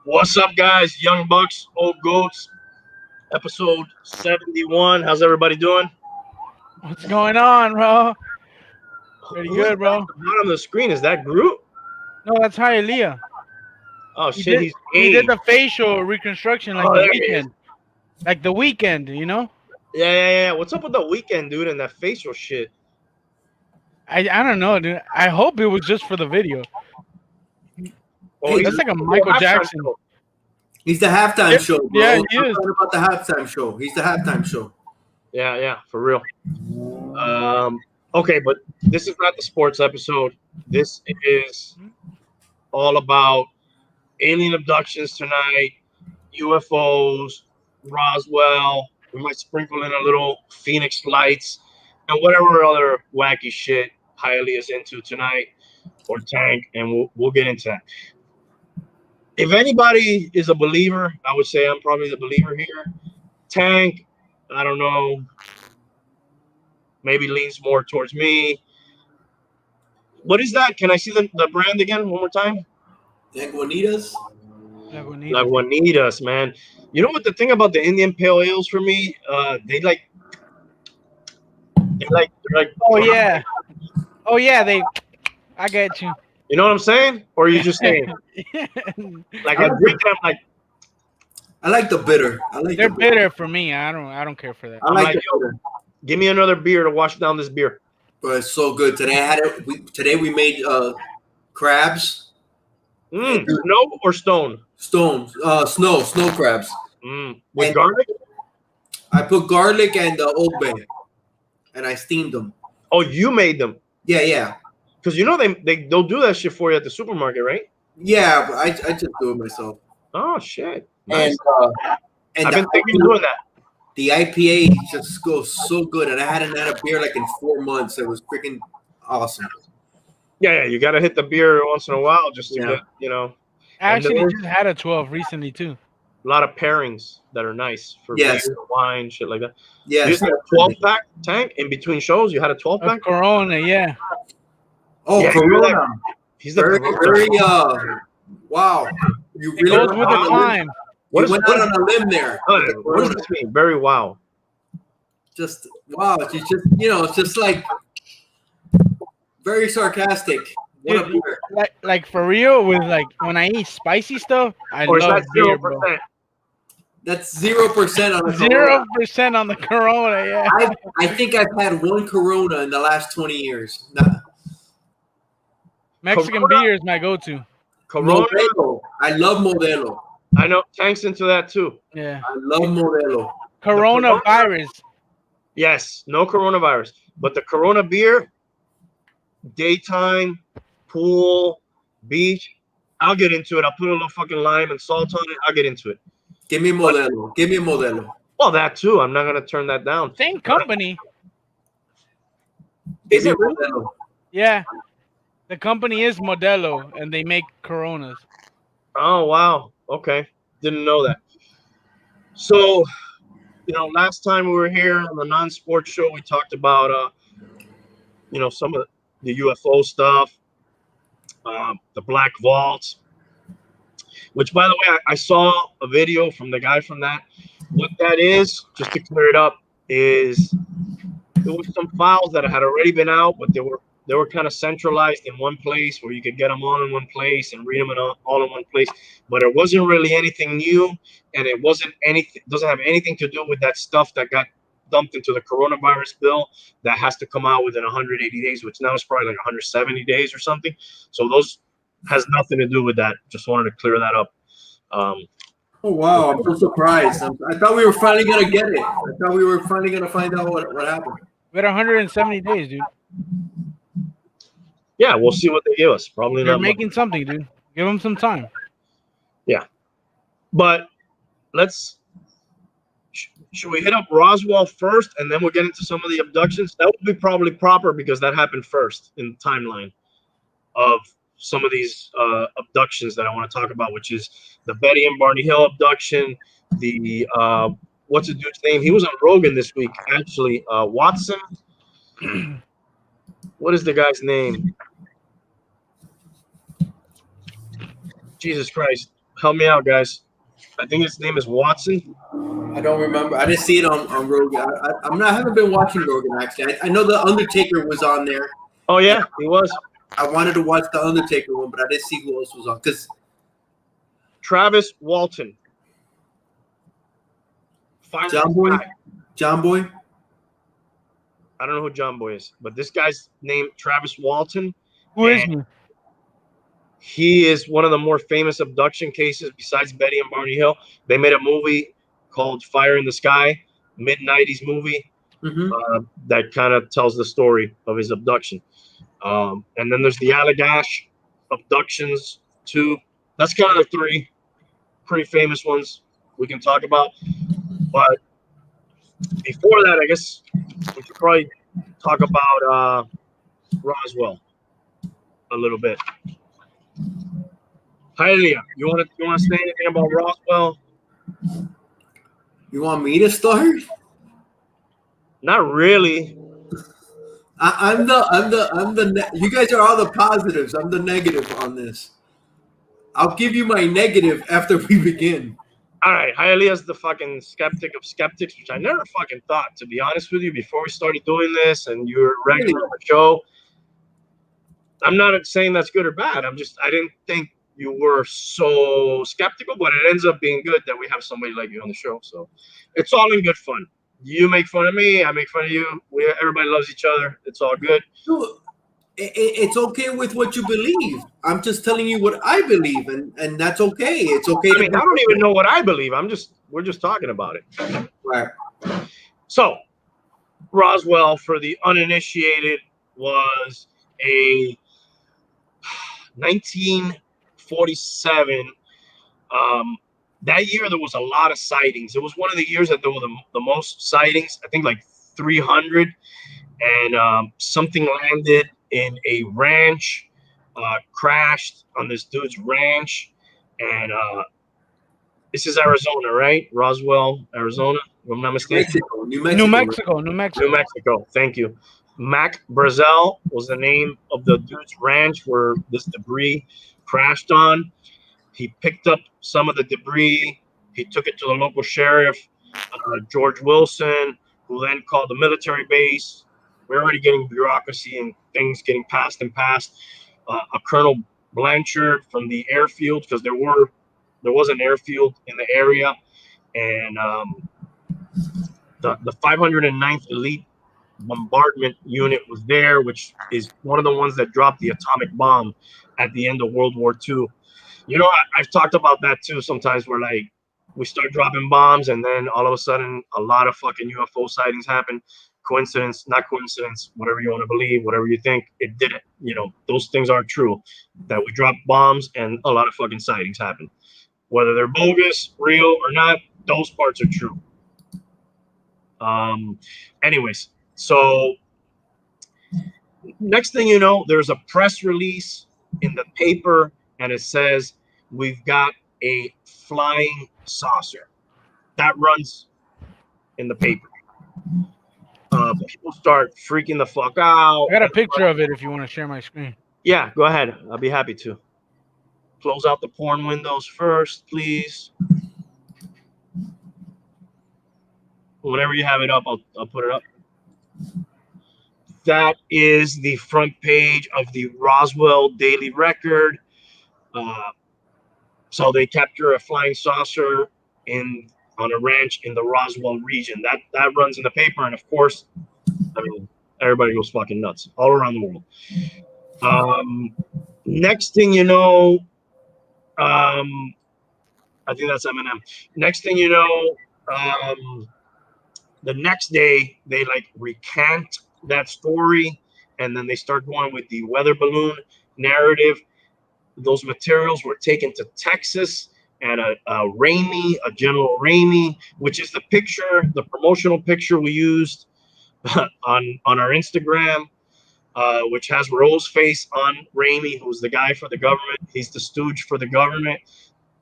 What's up, guys? Young Bucks, Old Goats, episode 71. How's everybody doing? What's going on, bro? Pretty good, bro. At the bottom of the screen, is that Groot? No, that's Hialeah. Oh, shit, He did the facial reconstruction like the weekend. Like the weekend, you know? Yeah. What's up with the weekend, dude, and that facial shit? I don't know, dude. I hope it was just for the video. Oh, That's like a Michael Jackson. He's the halftime show, bro. Yeah, he is. Talking about the halftime show. He's the halftime show. Yeah, for real. Okay, but this is not the sports episode. This is all about alien abductions tonight, UFOs, Roswell. We might sprinkle in a little Phoenic Lights and whatever other wacky shit Hialeah is into tonight, or Tank, and we'll get into that. If anybody is a believer, I would say I'm probably the believer here. Tank, I don't know, maybe leans more towards me. What is that? Can I see the brand again one more time? Lagunitas, man. You know what the thing about the Indian Pale Ales for me? They're like. Oh yeah. I get you. You know what I'm saying? Or are you just saying? Like I drink them like. I like the bitter. They're bitter for me. I don't care for that. I like the bitter. Give me another beer to wash down this beer. But it's so good. Today we made crabs. Snow or stone? Snow crabs. With garlic? I put garlic and Old Bay, and I steamed them. Oh, you made them? Yeah. Because you know they'll do that shit for you at the supermarket, right? Yeah, but I just do it myself. Oh shit! Nice. And I've been thinking of doing that. The IPA just goes so good, and I hadn't had a beer like in 4 months. It was freaking awesome. Yeah, you got to hit the beer once in a while just to get, you know. I actually just had a 12 recently too. A lot of pairings that are nice for beer, wine, shit like that. Yes. You just had a 12-pack, Tank, in between shows. You had a 12-pack? Corona, yeah. Oh, yeah, Corona. He's the very wow. You really goes with the time. You went out on a limb there. What does this mean? Very wow. Just wow. It's just, it's just like very sarcastic. What a beer. Like for real, with like when I eat spicy stuff, I love beer, bro. That's 0% on the 0% on the Corona. Yeah. I think I've had one Corona in the last 20 years. Mexican beer is my go-to. Corona. Modelo. I love Modelo. I know Tank's into that too. Yeah. I love Modelo. Coronavirus. Yes, no coronavirus. But the Corona beer, daytime, pool, beach, I'll get into it. I'll put a little fucking lime and salt on it. I'll get into it. Give me Modelo. Give me a Modelo. Well, that too. I'm not going to turn that down. Same company. Is it Modelo? Yeah. The company is Modelo, and they make Coronas. Oh, wow. Okay. Didn't know that. So, last time we were here on the non-sports show, we talked about, some of the UFO stuff, the Black Vaults, which, by the way, I saw a video from the guy from that. What that is, just to clear it up, is there were some files that had already been out, but they were kind of centralized in one place where you could get them all in one place and read them all in one place. But it wasn't really anything new, and it doesn't have anything to do with that stuff that got dumped into the coronavirus bill that has to come out within 180 days, which now is probably like 170 days or something. So those has nothing to do with that. Just wanted to clear that up. Oh, wow. I'm so surprised. I thought we were finally going to get it. I thought we were finally going to find out what happened. We had 170 days, dude. Yeah, we'll see what they give us. Probably They're not making much. something, dude. Give them some time. Yeah. But let's should we hit up Roswell first, and then we'll get into some of the abductions? That would be probably proper because that happened first in the timeline of some of these abductions that I want to talk about, which is the Betty and Barney Hill abduction. The what's the dude's name? He was on Rogan this week, actually. Watson. What is the guy's name? Jesus Christ. Help me out, guys. I think his name is Watson. I don't remember. I didn't see it on Rogan. I haven't been watching Rogan, actually. I know The Undertaker was on there. Oh, yeah, he was. I wanted to watch The Undertaker one, but I didn't see who else was on. Because Travis Walton. John Boy? John Boy? I don't know who John Boy is, but this guy's named Travis Walton. Who is he? He is one of the more famous abduction cases besides Betty and Barney Hill. They made a movie called Fire in the Sky, mid-90s movie, that kind of tells the story of his abduction. And then there's the Allagash Abductions, too. That's kind of the three pretty famous ones we can talk about. But before that, I guess we should probably talk about Roswell a little bit. Hialeah, you want to say anything about Roswell? You want me to start? Not really. I'm the. You guys are all the positives. I'm the negative on this. I'll give you my negative after we begin. All right, Hialeah's the fucking skeptic of skeptics, which I never fucking thought, to be honest with you, before we started doing this and you were regular on the show. I'm not saying that's good or bad. I didn't think you were so skeptical, but it ends up being good that we have somebody like you on the show. So it's all in good fun. You make fun of me, I make fun of you. Everybody loves each other. It's all good. It's okay with what you believe. I'm just telling you what I believe, and that's okay. It's okay. I don't even know what I believe. We're just talking about it. Right. So Roswell, for the uninitiated, was a 1947. That year there was a lot of sightings. It was one of the years that there were the most sightings. I think like 300, and something landed in a ranch, crashed on this dude's ranch, and this is Arizona, right? Roswell, Arizona, if I'm not mistaken. New Mexico. Thank you. Mac Brazel was the name of the dude's ranch where this debris crashed on. He picked up some of the debris. He took it to the local sheriff, George Wilson, who then called the military base. We're already getting bureaucracy and things getting passed and passed. A Colonel Blanchard from the airfield, because there was an airfield in the area, and the 509th Elite Bombardment Unit was there, which is one of the ones that dropped the atomic bomb at the end of World War II. You know, I've talked about that too sometimes, where like we start dropping bombs and then all of a sudden a lot of fucking UFO sightings happen. Coincidence, not coincidence, whatever you want to believe, whatever you think, it didn't. You know, those things aren't true. That we drop bombs and a lot of fucking sightings happen. Whether they're bogus, real, or not, those parts are true. Anyways, so next thing you know, there's a press release in the paper, and it says, we've got a flying saucer. That runs in the paper. People start freaking the fuck out. I got a picture of it if you want to share my screen. Yeah, go ahead. I'll be happy to. Close out the porn windows first, please. Whenever you have it up, I'll put it up. That is the front page of the Roswell Daily Record. So they capture a flying saucer on a ranch in the Roswell region. That runs in the paper, and of course, I mean, everybody goes fucking nuts all around the world. Next thing you know, I think that's Eminem. Next thing you know, the next day they like recant that story, and then they start going with the weather balloon narrative. Those materials were taken to Texas, and a Raimi, a General Raimi, which is the picture, the promotional picture we used on our Instagram, which has Rose face on Raimi, who's the guy for the government. He's the stooge for the government.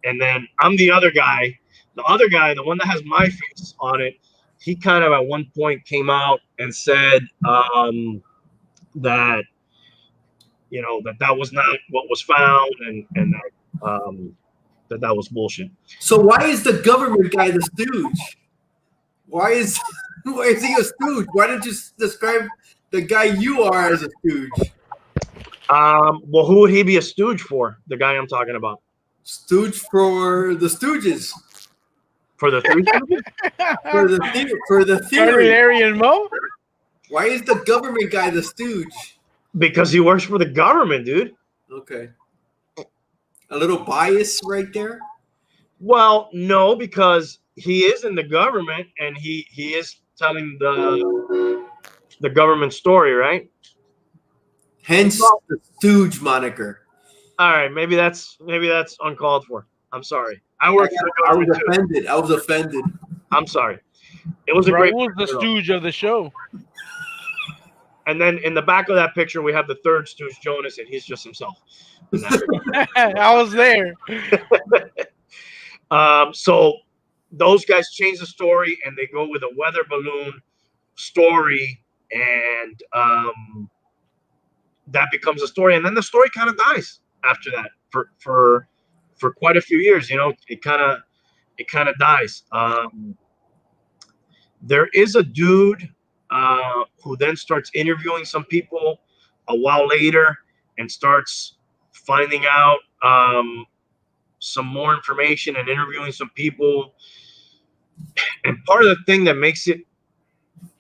And then I'm the other guy. The other guy, the one that has my face on it, he kind of at one point came out and said that, you know, that was not what was found, and that was bullshit. So why is the government guy the stooge? Why is he a stooge? Why don't you describe the guy you are as a stooge? Well, who would he be a stooge for? The guy I'm talking about. Stooge for the Stooges. For the Three Stooges? for the theory. Area and Mo? Why is the government guy the stooge? Because he works for the government, dude. Okay. A little bias right there. Well, no, because he is in the government and he is telling the government story, right? Hence the stooge moniker. All right, maybe that's uncalled for. I'm sorry. I work for the government too. I was offended. I'm sorry. It was a great. Raul's the stooge of the show. And then in the back of that picture, we have the third stooge, Jonas, and he's just himself. I was there. So those guys change the story and they go with a weather balloon story, and that becomes a story. And then the story kind of dies after that for quite a few years. You know, it kind of dies. There is a dude who then starts interviewing some people a while later and starts finding out some more information and interviewing some people. And part of the thing that makes it,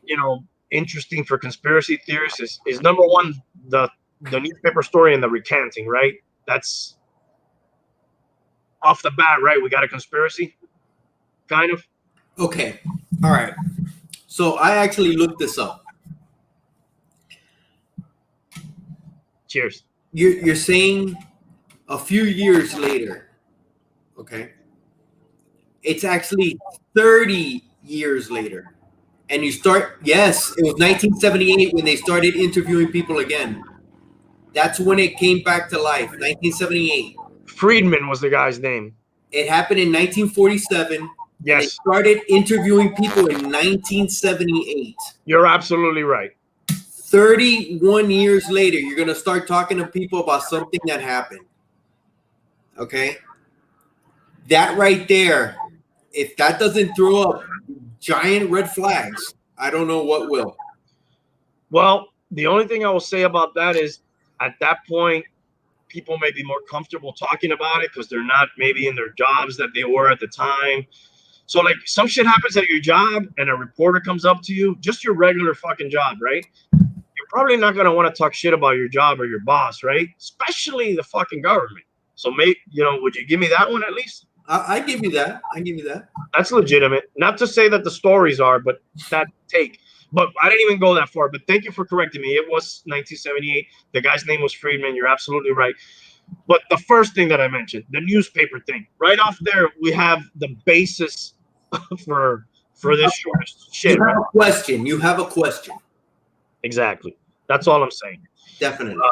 you know, interesting for conspiracy theorists is number one, the newspaper story and the recanting, right? That's off the bat, right? We got a conspiracy, kind of. Okay. All right. So I actually looked this up. Cheers. You're saying a few years later, okay? It's actually 30 years later. And you start, yes, it was 1978 when they started interviewing people again. That's when it came back to life, 1978. Friedman was the guy's name. It happened in 1947. Yes. They started interviewing people in 1978. You're absolutely right. 31 years later, you're going to start talking to people about something that happened. Okay? That right there, if that doesn't throw up giant red flags, I don't know what will. Well, the only thing I will say about that is at that point, people may be more comfortable talking about it because they're not maybe in their jobs that they were at the time. So like some shit happens at your job and a reporter comes up to you, just your regular fucking job, right? You're probably not going to want to talk shit about your job or your boss, right? Especially the fucking government. So maybe, you know, would you give me that one at least? I give you that. I give you that. That's legitimate. Not to say that the stories are, but that take. But I didn't even go that far. But thank you for correcting me. It was 1978. The guy's name was Friedman. You're absolutely right. But the first thing that I mentioned, the newspaper thing, right off there, we have the basis for this shit. You have a question. You have a question. Exactly. That's all I'm saying. Definitely.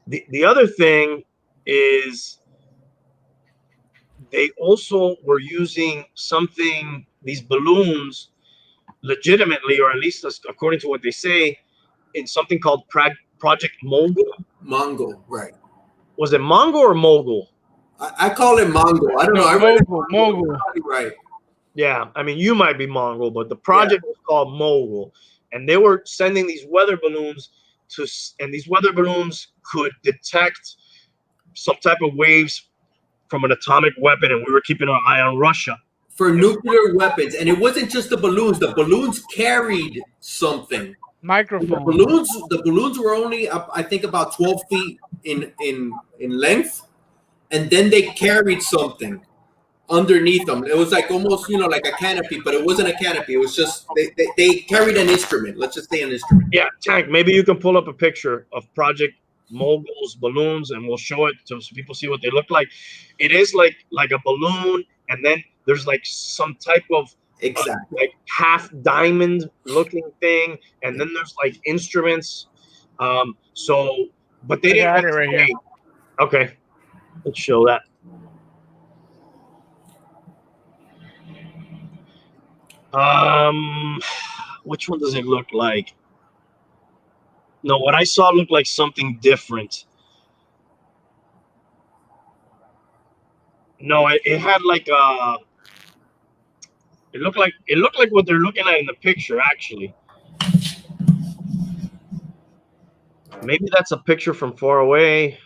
The other thing is they also were using something, these balloons, legitimately, or at least according to what they say, in something called Project Mogul. Mongol, right. Was it Mongol or Mogul? I call it Mongol. I don't know. Mogul. Right. Yeah, I mean, you might be Mongol, but the project was called Mogul. And they were sending these weather balloons and these weather balloons could detect some type of waves from an atomic weapon, and we were keeping our eye on Russia. For nuclear weapons. And it wasn't just the balloons. The balloons carried something. Microphone. The balloons were only up, I think, about 12 feet in length. And then they carried something underneath them. It was like almost, you know, like a canopy, but it wasn't a canopy. It was just, they carried an instrument. Let's just say an instrument. Yeah, Tank, maybe you can pull up a picture of Project moguls balloons, and we'll show it so people see what they look like. It is like a balloon, and then there's like some type of Exactly. like half diamond looking thing, and then there's like instruments. So, but they I didn't got want it to right here. say. Okay, let's show that. Which one does it look like? No, what I saw looked like something different. No, it had like it looked like what they're looking at in the picture. Actually, maybe that's a picture from far away.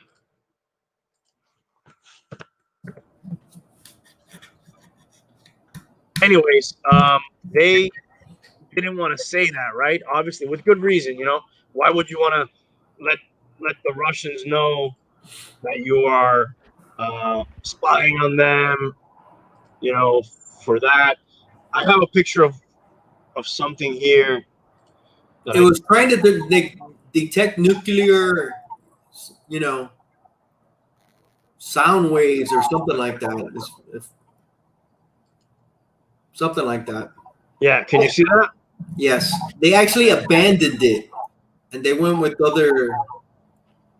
Anyways, they didn't want to say that, right? Obviously, with good reason. Why would you want to let the Russians know that you are spying on them? For that, I have a picture of something here. It was trying to detect nuclear, sound waves or something like that. Something like that. Yeah, can you see that? Yes, they actually abandoned it, and they went with other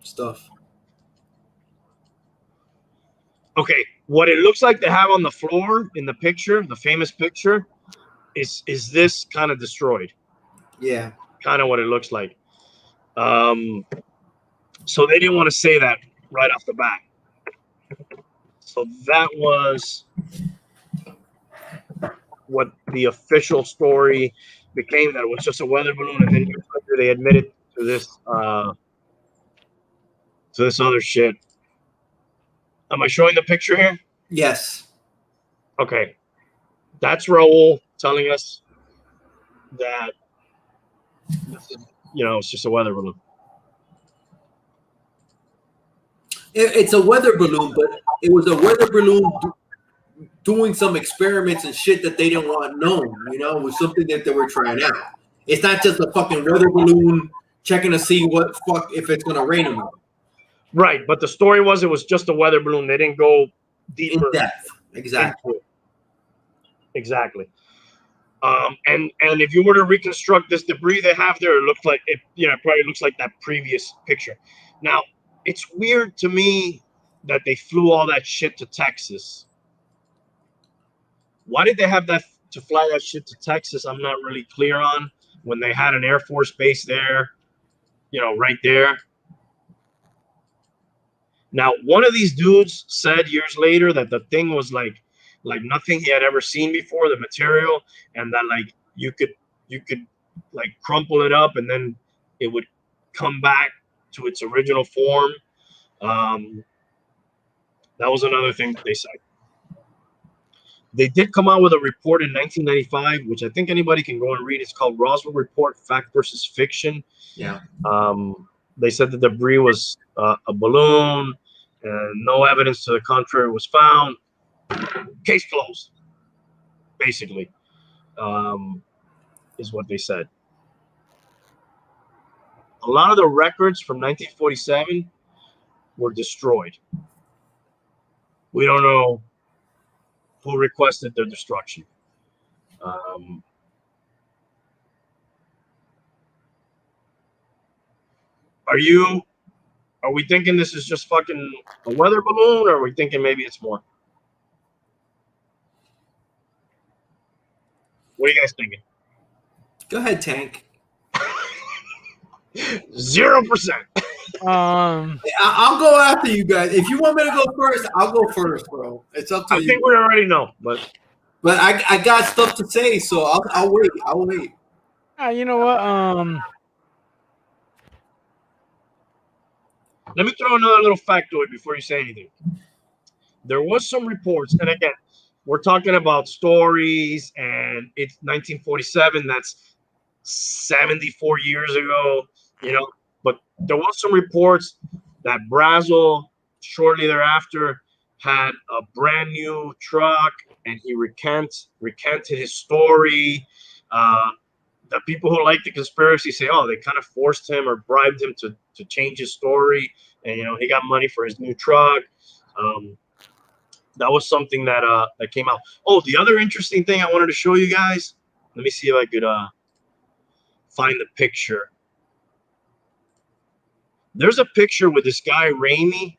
stuff. Okay, what it looks like they have on the floor in the picture, the famous picture, is this kind of destroyed. Yeah. Kind of what it looks like. So they didn't want to say that right off the bat. So that was what the official story became, that it was just a weather balloon, and then years later they admitted to this other shit. Am I showing the picture here? Yes. Okay. That's Raul telling us that this is, it's just a weather balloon. It's a weather balloon, but it was a weather balloon doing some experiments and shit that they didn't want known. It was something that they were trying out. It's not just a fucking weather balloon checking to see what fuck if it's gonna rain or not. Right, but the story was it was just a weather balloon. They didn't go deeper in depth. Exactly. into it. Exactly. And if you were to reconstruct this debris they have there, it looks like it. It probably looks like that previous picture. Now, it's weird to me that they flew all that shit to Texas. Why did they have to fly that shit to Texas? I'm not really clear on, when they had an Air Force base there, right there. Now, one of these dudes said years later that the thing was like nothing he had ever seen before, the material, and that like you could like crumple it up and then it would come back to its original form. That was another thing that they said. They did come out with a report in 1995, which I think anybody can go and read. It's called Roswell Report: Fact versus Fiction. Yeah. They said the debris was a balloon, and no evidence to the contrary was found. Case closed, basically, is what they said. A lot of the records from 1947 were destroyed. We don't know who requested their destruction. Are we thinking this is just fucking a weather balloon, or are we thinking maybe it's more? What are you guys thinking? Go ahead, Tank. 0%. I'll go after you guys. If you want me to go first, I'll go first, bro. It's up to you. I think we already know, but I got stuff to say, so I'll wait. I'll wait. You know what? let me throw another little factoid before you say anything. There was some reports, and again, we're talking about stories, and it's 1947. That's 74 years ago, But there was some reports that Brazil, shortly thereafter, had a brand new truck, and he recanted his story. the people who like the conspiracy say, oh, they kind of forced him or bribed him to change his story, and he got money for his new truck. That was something that came out. Oh, the other interesting thing I wanted to show you guys. Let me see if I could find the picture. There's a picture with this guy Raimi.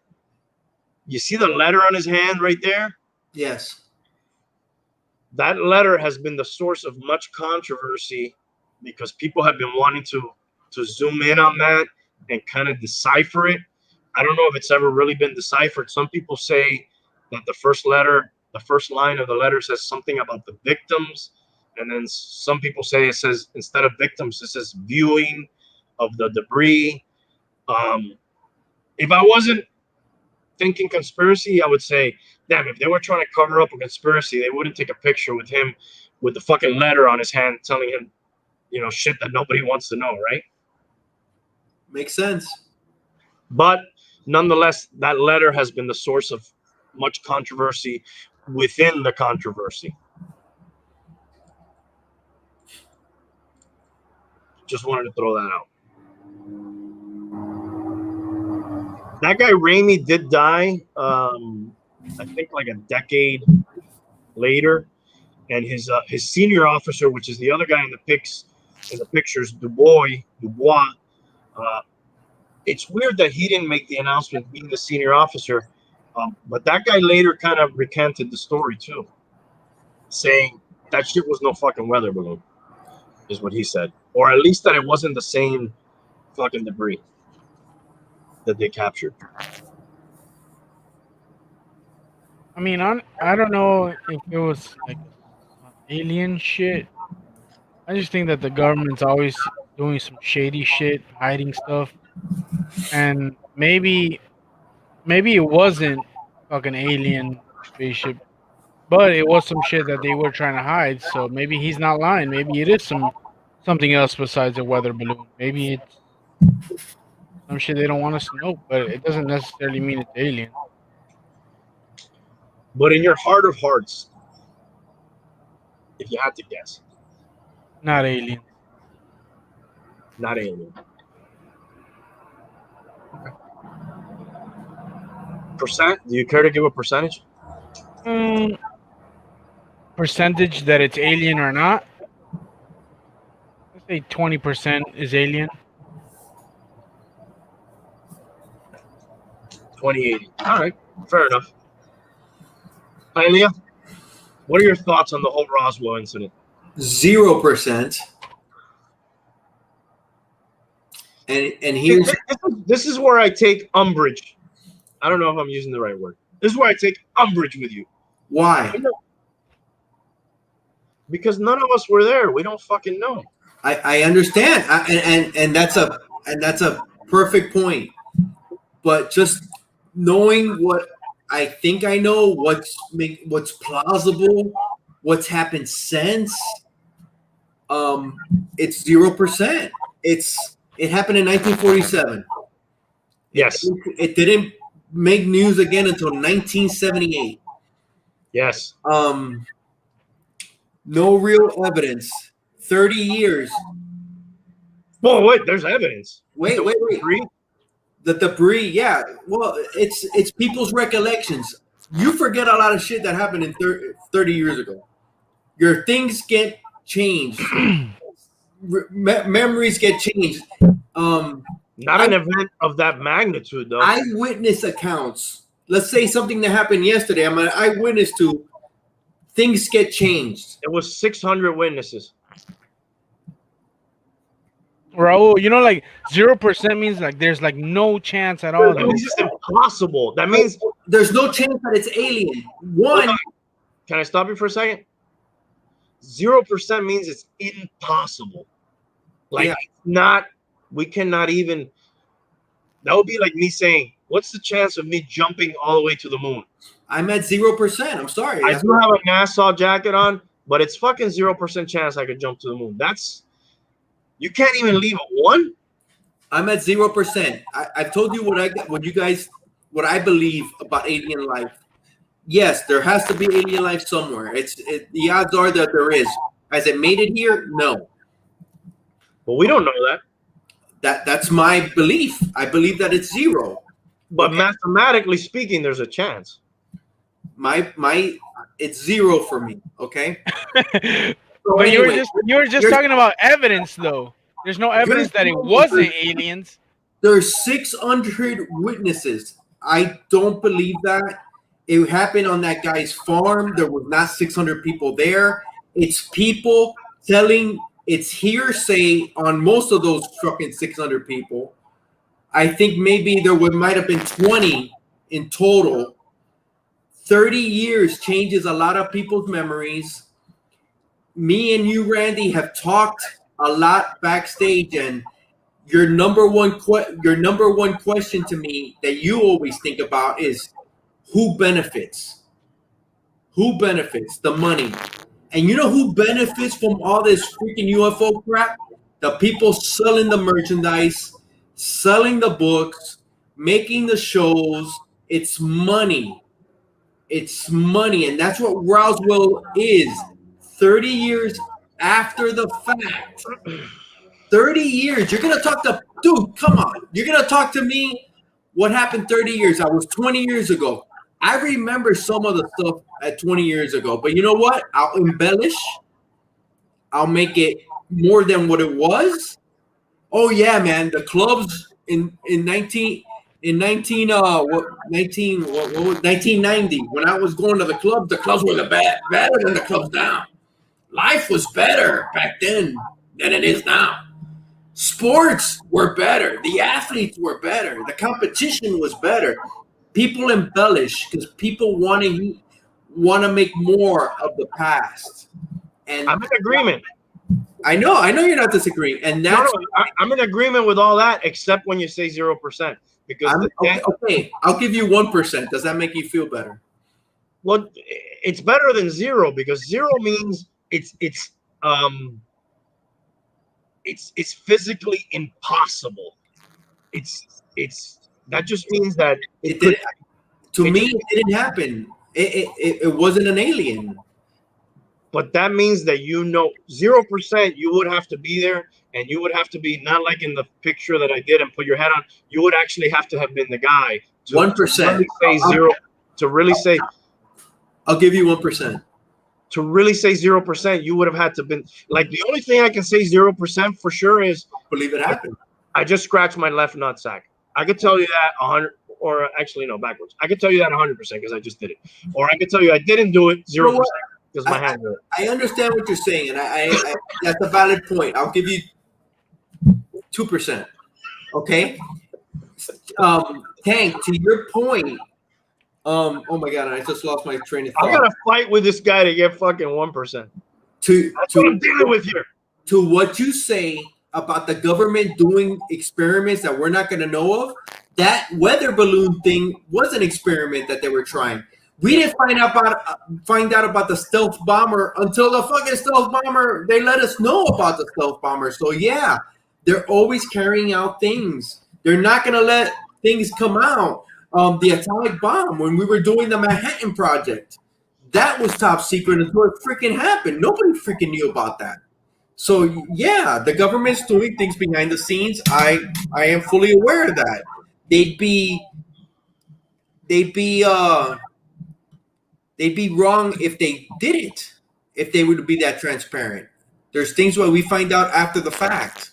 You see the letter on his hand right there? Yes. That letter has been the source of much controversy because people have been wanting to zoom in on that and kind of decipher it. I don't know if it's ever really been deciphered. Some people say that the first line of the letter says something about the victims. And then some people say it says, instead of victims, it says viewing of the debris. If I wasn't thinking conspiracy, I would say, damn, if they were trying to cover up a conspiracy, they wouldn't take a picture with him with the fucking letter on his hand telling him, shit that nobody wants to know, right? Makes sense. But nonetheless, that letter has been the source of much controversy within the controversy. Just wanted to throw that out. That guy Raimi did die, I think like a decade later, and his senior officer, which is the other guy in the pictures, Dubois. It's weird that he didn't make the announcement being the senior officer, but that guy later kind of recanted the story too, saying that shit was no fucking weather balloon, is what he said, or at least that it wasn't the same fucking debris that they captured. I mean, I don't know if it was like alien shit. I just think that the government's always doing some shady shit, hiding stuff, and maybe it wasn't fucking alien spaceship, but it was some shit that they were trying to hide. So maybe he's not lying. Maybe it is something else besides a weather balloon. Maybe it's some shit they don't want us to know, but it doesn't necessarily mean it's alien. But in your heart of hearts, if you had to guess, Not alien. not alien. Okay. Percent? Do you care to give a percentage? Percentage that it's alien or not? Let's say 20% is alien. 2080. All right, fair enough. Hialeah, what are your thoughts on the whole Roswell incident? 0%. And here's This is where I take umbrage. I don't know if I'm using the right word. This is where I take umbrage with you. why. Because none of us were there. We don't fucking know. I understand, and that's a perfect point. But just knowing what I think I know, what's plausible, what's happened since, it's 0%. It happened in 1947. Yes. It didn't make news again until 1978. Yes. No real evidence. 30 years. Whoa, wait, there's evidence. Wait. The debris, yeah. Well, it's people's recollections. You forget a lot of shit that happened in 30 years ago. Your things get changed. Memories get changed. Not an event of that magnitude, though. Eyewitness accounts. Let's say something that happened yesterday. I'm an eyewitness to. Things get changed. It was 600 witnesses. Raul, like 0% means like there's like no chance at all. That means it's impossible. That means there's no chance that it's alien. One. Can I stop you for a second? 0% means it's impossible. Like not. We cannot even. That would be like me saying, "What's the chance of me jumping all the way to the moon?" I'm at 0%. I'm sorry. I do have a NASA jacket on, but it's fucking 0% chance I could jump to the moon. You can't even leave a 1. I'm at 0%. I've told you what I believe about alien life. Yes, there has to be alien life somewhere. The odds are that there is. Has it made it here? No. But we don't know that. That's my belief. I believe that it's zero. But mathematically speaking, there's a chance. It's zero for me. Okay. So But anyway, you were just talking about evidence, though. There's no evidence that it wasn't aliens. There's 600 witnesses. I don't believe that. It happened on that guy's farm. There was not 600 people there. It's people telling. It's hearsay on most of those fucking 600 people. I think maybe might have been 20 in total. 30 years changes a lot of people's memories. Me and you, Randy, have talked a lot backstage, and your number one question to me that you always think about is who benefits? Who benefits? The money. And you know who benefits from all this freaking UFO crap? The people selling the merchandise, selling the books, making the shows. It's money. It's money. And that's what Roswell is. 30 years after the fact. 30 years. You're going to talk to... Dude, come on. You're going to talk to me? What happened 30 years? I was 20 years ago. I remember some of the stuff at 20 years ago. But you know what? I'll embellish. I'll make it more than what it was. Oh, yeah, man. The clubs in 1990, when I was going to the clubs were better than the clubs now. Life was better back then than it is now. Sports were better. The athletes were better. The competition was better. People embellish because people want to make more of the past. And I'm in agreement. I know you're not disagreeing, and that's I'm in agreement with all that except when you say 0%. Because okay, I'll give you 1%. Does that make you feel better? Well, it's better than 0 because 0 means it's physically impossible. It's that just means that it didn't happen. It wasn't an alien. But that means that 0%, you would have to be there, and you would have to be not like in the picture that I did and put your head on. You would actually have to have been the guy. 1%. To really say, I'll give you 1%. To really say 0%, you would have had to been like the only thing I can say 0% for sure is believe it happened. I just scratched my left nutsack. I could tell you that 100, or actually no, backwards. I could tell you that 100% because I just did it, or I could tell you I didn't do it 0%. My hand I understand what you're saying, and I that's a valid point. I'll give you 2%. Okay, Tank. To your point, oh my god, I just lost my train of thought. I gotta fight with this guy to get fucking 1%. That's what I'm dealing with here. To what you say about the government doing experiments that we're not going to know of, that weather balloon thing was an experiment that they were trying. We didn't find out about the stealth bomber until the fucking stealth bomber. They let us know about the stealth bomber. So yeah, they're always carrying out things. They're not gonna let things come out. The atomic bomb when we were doing the Manhattan Project, that was top secret until it freaking happened. Nobody freaking knew about that. So yeah, the government's doing things behind the scenes. I am fully aware of that. They'd be wrong if they didn't, if they would be that transparent. There's things where we find out after the fact.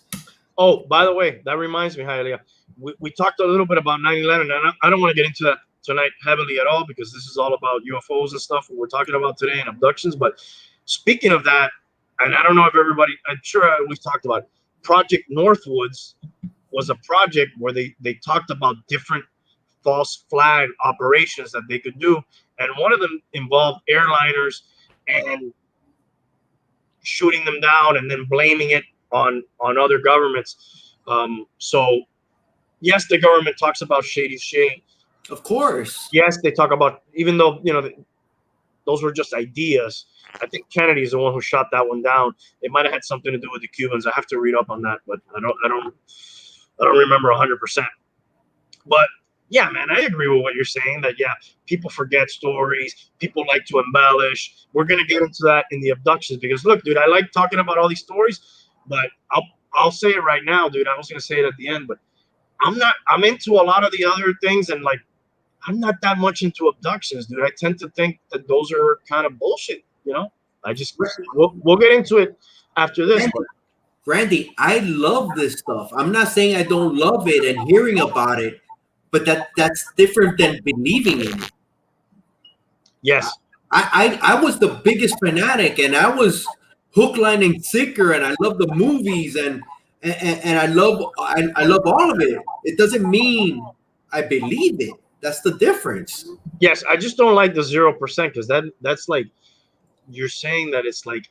Oh, by the way, that reminds me, Hialeah, we talked a little bit about 9/11, and I don't want to get into that tonight heavily at all because this is all about UFOs and stuff what we're talking about today and abductions. But speaking of that, and I don't know if I'm sure we've talked about it, Project Northwoods was a project where they talked about different false flag operations that they could do. And one of them involved airliners and shooting them down and then blaming it on other governments. So, yes, the government talks about shady shit. Of course. Yes, they talk about, even though, those were just ideas. I think Kennedy is the one who shot that one down. It might have had something to do with the Cubans. I have to read up on that, but I don't remember 100%. But yeah, man, I agree with what you're saying that, yeah, people forget stories. People like to embellish. We're going to get into that in the abductions because, look, dude, I like talking about all these stories, but I'll say it right now, dude. I was gonna say it at the end, but I'm into a lot of the other things, and like I'm not that much into abductions, dude. I tend to think that those are kind of bullshit, you know. We'll get into it after this. Randy, I love this stuff. I'm not saying I don't love it and hearing about it, but that's different than believing in it. Yes. I was the biggest fanatic, and I was hook, line, and sinker, and I love the movies, and I love all of it. It doesn't mean I believe it. That's the difference. Yes, I just don't like the 0% because that's like you're saying that it's like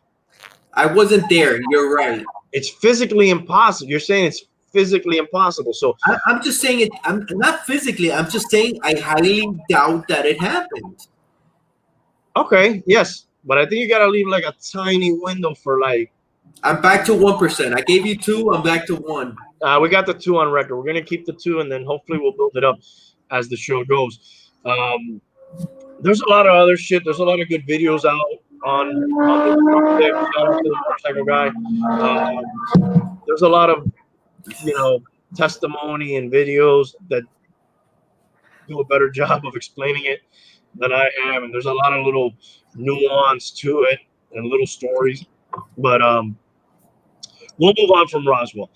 I wasn't there. You're right. It's physically impossible. You're saying it's physically impossible. So I'm just saying it. I'm not physically. I'm just saying I highly doubt that it happened. Okay, yes, but I think you gotta leave like a tiny window for like. I'm back to 1%. I gave you 2. I'm back to 1. We got the 2 on record. We're gonna keep the 2, and then hopefully we'll build it up as the show goes. There's a lot of other shit. There's a lot of good videos out on the shout out to the motorcycle guy. There's a lot of testimony and videos that do a better job of explaining it than I am, and there's a lot of little nuance to it and little stories. But we'll move on from Roswell.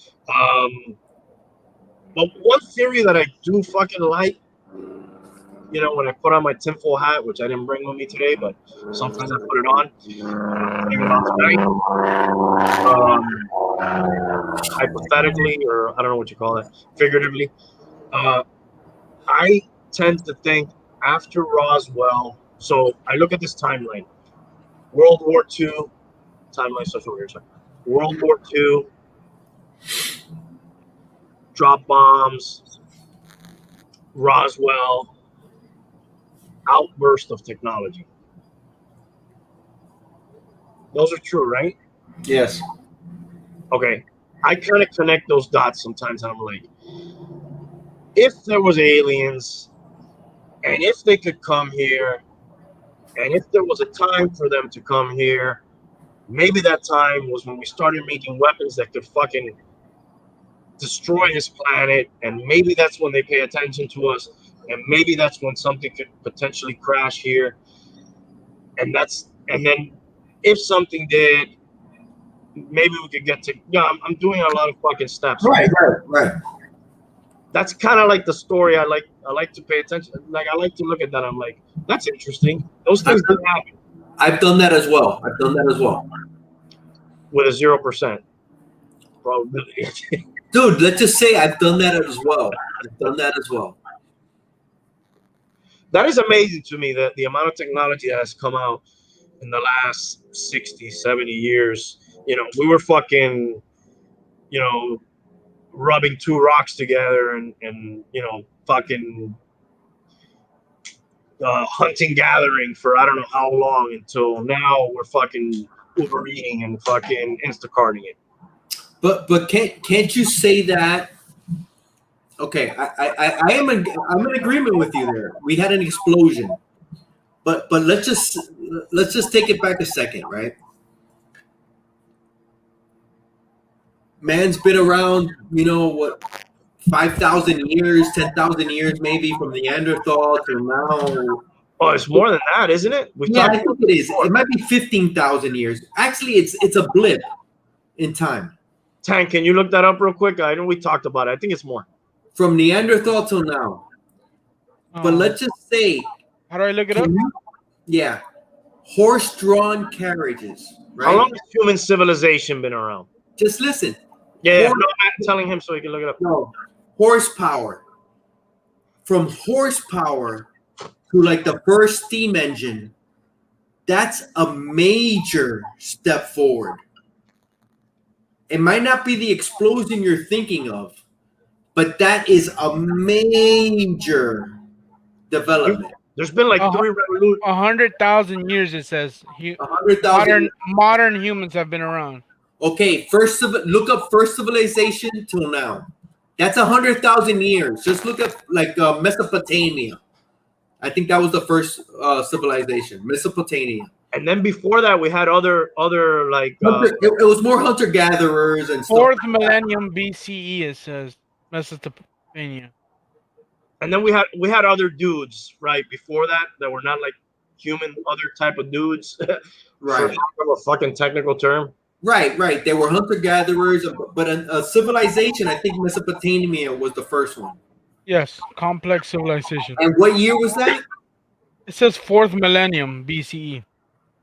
But one theory that I do fucking like, when I put on my tinfoil hat, which I didn't bring with me today, but sometimes I put it on. Hypothetically, or I don't know what you call it, figuratively, I tend to think after Roswell. So I look at this timeline: World War II, timeline, social weird. World War II, drop bombs, Roswell, outburst of technology. Those are true, right? Yes. Okay. I kind of connect those dots sometimes, and I'm like, if there was aliens, and if they could come here, and if there was a time for them to come here, maybe that time was when we started making weapons that could fucking destroy this planet, and maybe that's when they pay attention to us, and maybe that's when something could potentially crash here, and then if something did, maybe we could get to. I'm doing a lot of fucking steps. Right. That's kind of like the story I like to pay attention. Like I like to look at that. I'm like, that's interesting. Those things didn't happen. I've done that as well. With a 0% probability. Dude, let's just say I've done that as well. That is amazing to me, that the amount of technology that has come out in the last 60, 70 years. We were fucking, rubbing 2 rocks together and fucking hunting, gathering for I don't know how long, until now we're fucking Uber eating and fucking Instacarting it. But can't you say that? Okay, I'm in agreement with you there. We had an explosion, but let's just take it back a second, right? Man's been around, 5,000 years, 10,000 years, maybe, from Neanderthal to now. Oh, it's more than that, isn't it? I think it is. It might be 15,000 years. Actually, it's a blip in time. Tank, can you look that up real quick? I know we talked about it. I think it's more. From Neanderthal till now. But let's just say. How do I look it up? Yeah. Horse-drawn carriages. Right? How long has human civilization been around? Just listen. Yeah, I'm telling him so he can look it up. No. Horsepower. From horsepower to like the first steam engine, that's a major step forward. It might not be the explosion you're thinking of, but that is a major development. There's been like 3 revolutions. 100,000 years, it says. 100,000. Modern humans have been around. Okay, look up first civilization till now. That's 100,000 years. Just look at like Mesopotamia. I think that was the first civilization, Mesopotamia. And then before that, we had other like it was more hunter gatherers and stuff. 4th millennium BCE. It says Mesopotamia. and then we had other dudes right before that were not like human, other type of dudes. Right. For lack of a fucking technical term. Right. They were hunter gatherers, but a civilization. I think Mesopotamia was the first one. Yes, complex civilization. And what year was that? It says 4th millennium BCE.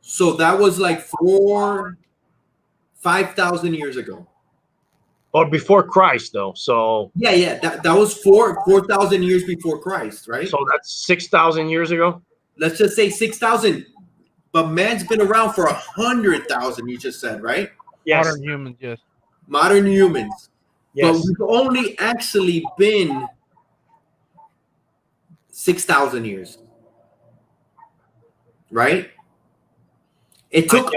So that was like 5,000 years ago. Or before Christ, though. So Yeah. That was 4,000 years before Christ, right? so that's 6,000 years ago. Let's just say 6,000. But man's been around for 100,000. You just said, right? Yes. Modern humans, yes. Modern humans. Yes. But we've only actually been 6,000 years, right? It took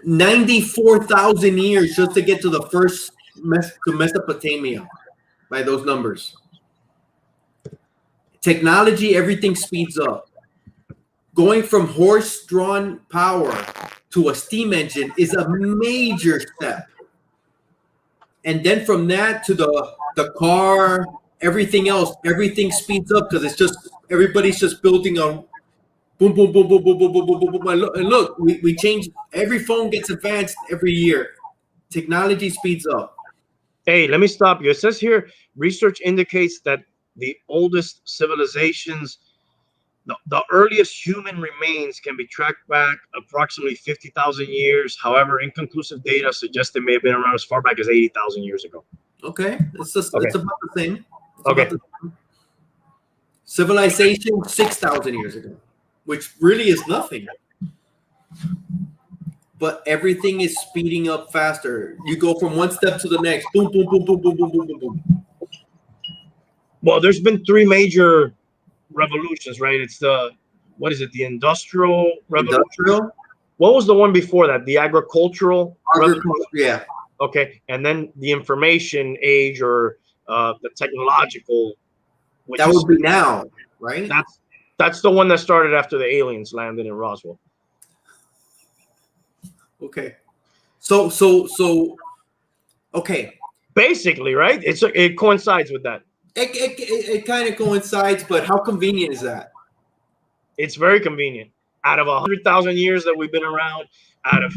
94,000 years just to get to the first to Mesopotamia by those numbers. Technology, everything speeds up. Going from horse-drawn power to a steam engine is a major step. And then from that to the car, everything else, everything speeds up because everybody's just building on boom, boom, boom, boom, boom, boom, boom, boom, boom, boom. And look, we change. Every phone gets advanced every year. Technology speeds up. Hey, let me stop you. It says here, research indicates that the oldest civilizations, the earliest human remains can be tracked back approximately 50,000 years. However, inconclusive data suggests they may have been around as far back as 80,000 years ago. Okay, it's about the same. Okay. Civilization 6,000 years ago, which really is nothing. But everything is speeding up faster. You go from one step to the next. Boom, boom, boom, boom, boom, boom, boom, boom, boom. Well, there's been 3 major revolutions, right? It's the industrial revolution. Industrial? What was the one before that? The agricultural revolution? Yeah. Okay, and then the information age, or the technological. That would be now, right? That's the one that started after the aliens landed in Roswell. Okay. So okay. Basically, right? It coincides with that. It kind of coincides, but how convenient is that? It's very convenient. Out of 100,000 years that we've been around, out of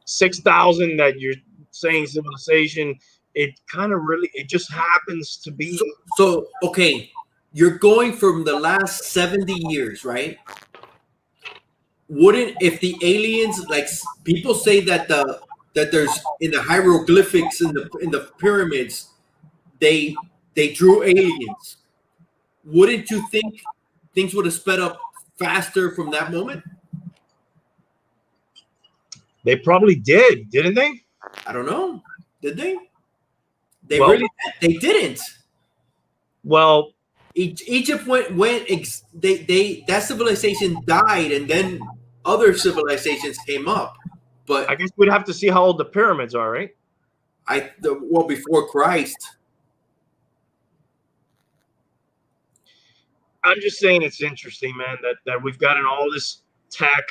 6,000 that you're saying civilization, it just happens to be. So okay, you're going from the last 70 years, right? Wouldn't, if the aliens, like people say that there's in the hieroglyphics in the pyramids, they drew aliens. Wouldn't you think things would have sped up faster from that moment? They probably did, didn't they? I don't know. Did they? They didn't. Well, Egypt that civilization died, and then other civilizations came up. But I guess we'd have to see how old the pyramids are, right? Before Christ. I'm just saying it's interesting, man, that we've gotten all this tech,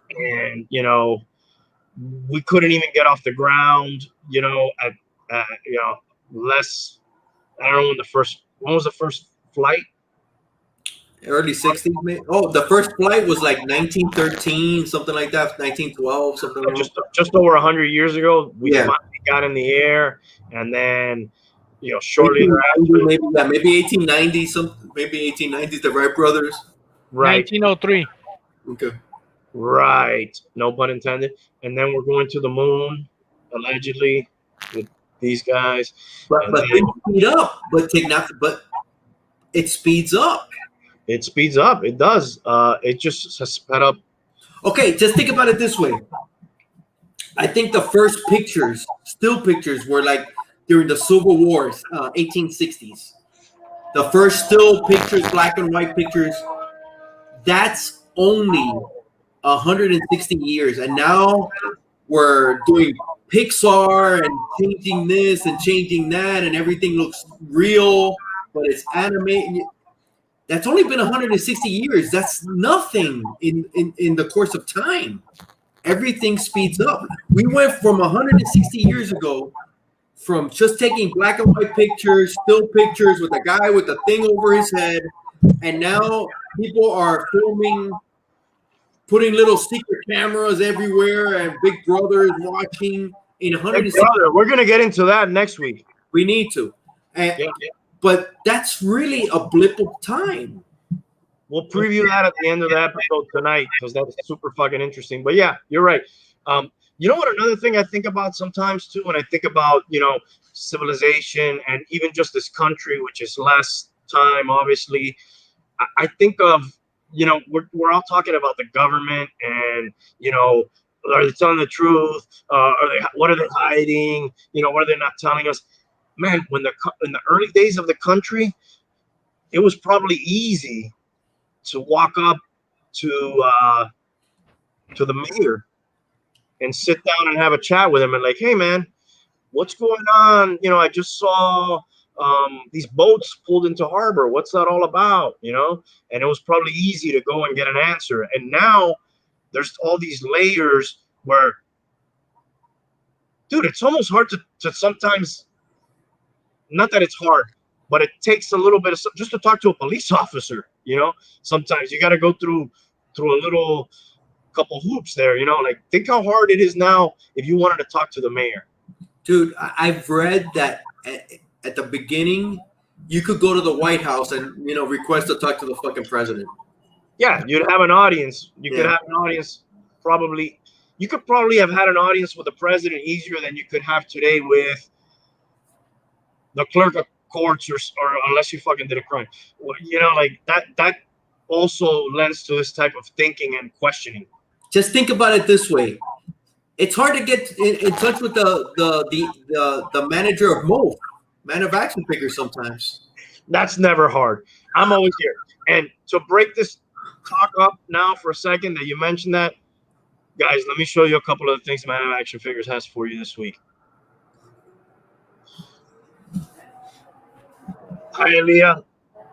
and we couldn't even get off the ground, at less. I don't know when was the first flight? Early 60s, maybe. Oh, the first flight was like 1913, something like that, 1912, something like that. Just over 100 years ago, we finally got in the air, and then shortly thereafter, maybe 1890, maybe 1890s, the Wright brothers. Right. 1903. Okay. Right. No pun intended. And then we're going to the moon, allegedly, with these guys. But things speed up. But it speeds up. It speeds up. It does. It just has sped up. Okay, just think about it this way. I think the first still pictures, were like during the Civil Wars, 1860s. The first still pictures, black and white pictures, that's only 160 years. And now we're doing Pixar and changing this and changing that, and everything looks real, but it's animated. That's only been 160 years. That's nothing in the course of time. Everything speeds up. We went from 160 years ago from just taking black and white pictures, still pictures with a guy with a thing over his head, and now people are filming, putting little secret cameras everywhere, and Big Brother is watching. In 160, we're gonna get into that next week. we need to, but that's really a blip of time. We'll preview that at the end of the episode tonight because that's super fucking interesting. But yeah, you're right. You know what? Another thing I think about sometimes too, when I think about civilization and even just this country, which is less time, obviously, I think of we're all talking about the government and are they telling the truth? What are they hiding? What are they not telling us? Man, in the early days of the country, it was probably easy to walk up to the mayor and sit down and have a chat with him and like, hey man, what's going on? I just saw these boats pulled into harbor. What's that all about? And it was probably easy to go and get an answer. And now there's all these layers where, dude, it's almost hard to sometimes, not that it's hard, but it takes a little bit of just to talk to a police officer. Sometimes you got to go through a little couple hoops there. Like think how hard it is now if you wanted to talk to the mayor. Dude, I've read that at the beginning you could go to the White House and request to talk to the fucking president. Yeah, you'd have an audience. You could have an audience. Probably, you could probably have had an audience with the president easier than you could have today with the clerk of courts, or unless you fucking did a crime. Like that also lends to this type of thinking and questioning. Just think about it this way: it's hard to get in touch with the manager of MOF, Man of Action Figures. Sometimes that's never hard. I'm always here. And to break this talk up now for a second that you mentioned that, guys, let me show you a couple of the things Man of Action Figures has for you this week. Hialeah,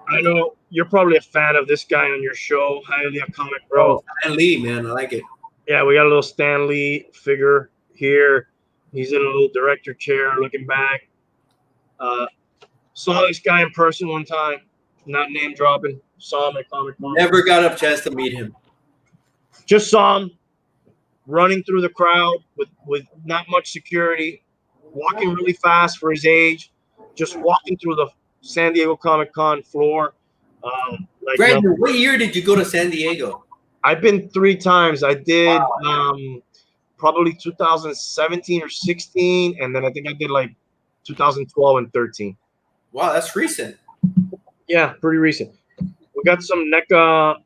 I know you're probably a fan of this guy on your show, Hialeah Comic Bro. Stan Lee, man, I like it. Yeah, we got a little Stan Lee figure here. He's in a little director chair looking back. Saw this guy in person one time, not name dropping. Saw him at Comic Con. Never got a chance to meet him. Just saw him running through the crowd with not much security, walking really fast for his age, just walking through the San Diego Comic Con floor. Brandon, what year did you go to San Diego? I've been 3 times. I did probably 2017 or 16, and then I think I did like 2012 and 13. Wow, that's recent. Yeah, pretty recent. We got some NECA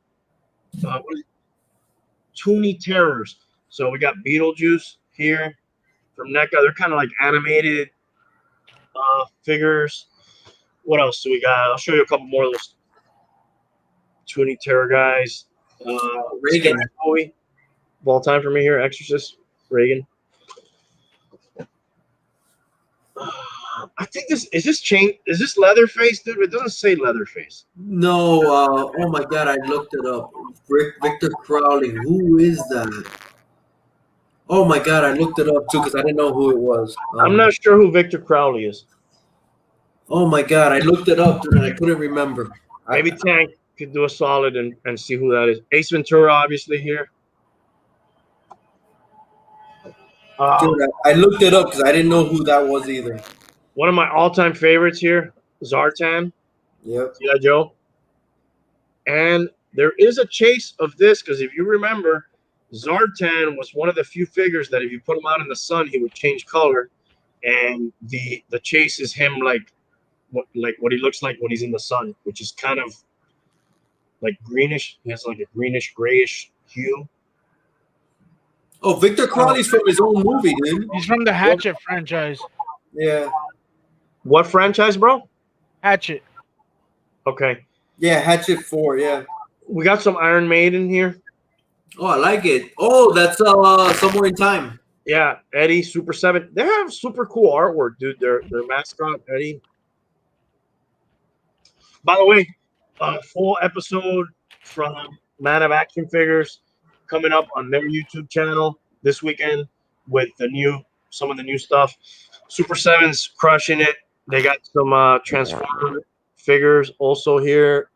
Toonie Terrors. So we got Beetlejuice here from NECA. They're kind of like animated figures. What else do we got? I'll show you a couple more of those Toonie Terror guys. Reagan. Bowie, of all time for me here. Exorcist, Reagan. I think is this Leatherface, dude? It doesn't say Leatherface. No, oh my god, I looked it up. Victor Crowley, who is that? Oh my god, I looked it up too because I didn't know who it was. I'm not sure who Victor Crowley is. Oh my god, I looked it up dude, and I couldn't remember. Maybe Tank could do a solid and see who that is. Ace Ventura, obviously here. Dude, I looked it up because I didn't know who that was either. One of my all-time favorites here, Zartan. Yep. G.I. Joe. And there is a chase of this because if you remember, Zartan was one of the few figures that if you put him out in the sun, he would change color. And the chase is him like what he looks like when he's in the sun, which is kind of like greenish. He has like a greenish grayish hue. Oh, Victor Crowley's from his own movie, dude. He's from the Hatchet franchise. Yeah. What franchise, bro? Hatchet. Okay. Yeah, Hatchet 4, yeah. We got some Iron Maiden here. Oh, I like it. Oh, that's Somewhere in Time. Yeah, Eddie, Super 7. They have super cool artwork, dude. Their mascot, Eddie. By the way, a full episode from Man of Action Figures coming up on their YouTube channel this weekend with some of the new stuff. Super 7's crushing it. They got some Transformer figures also here.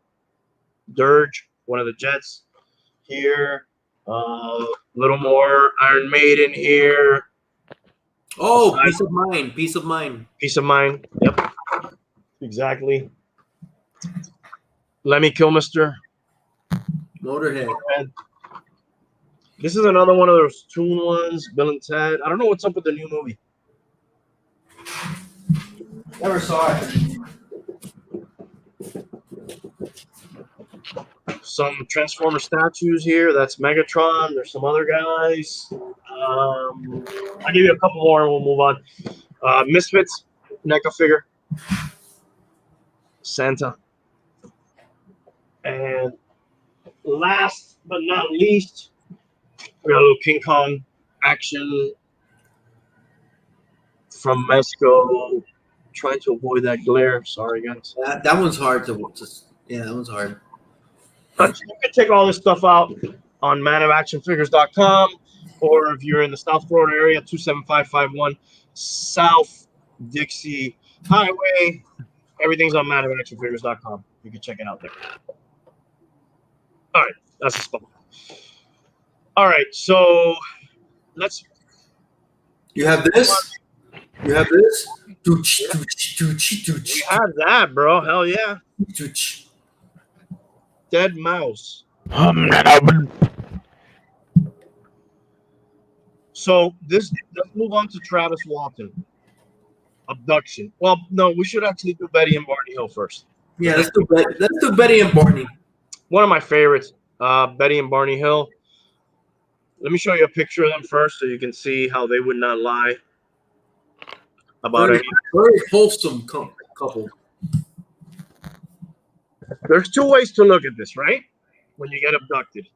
Dirge, one of the Jets here. Little more Iron Maiden here. Oh, peace of mind. Peace of mind. Peace of mind. Yep. Exactly. Lemmy Kilmister. Motorhead. This is another one of those Toon ones. Bill and Ted. I don't know what's up with the new movie. Never saw it. Some Transformer statues here. That's Megatron. There's some other guys. I'll give you a couple more and we'll move on. Misfits, NECA figure. Santa. And last but not least, we got a little King Kong action from Mexico. Trying to avoid that glare. Sorry, guys. That one's hard to yeah, that one's hard. But you can check all this stuff out on manofactionfigures.com, or if you're in the South Florida area, 27551 South Dixie Highway. Everything's on manofactionfigures.com. You can check it out there. All right, that's the spot. All right, so let's. You have this? You have this? We have that, bro. Hell yeah. Dead mouse. So let's move on to Travis Walton. Abduction. Well, no, we should actually do Betty and Barney Hill first. Yeah, let's do Betty and Barney. One of my favorites, Betty and Barney Hill. Let me show you a picture of them first so you can see how they would not lie about it. Very wholesome couple. There's two ways to look at this, right? When you get abducted.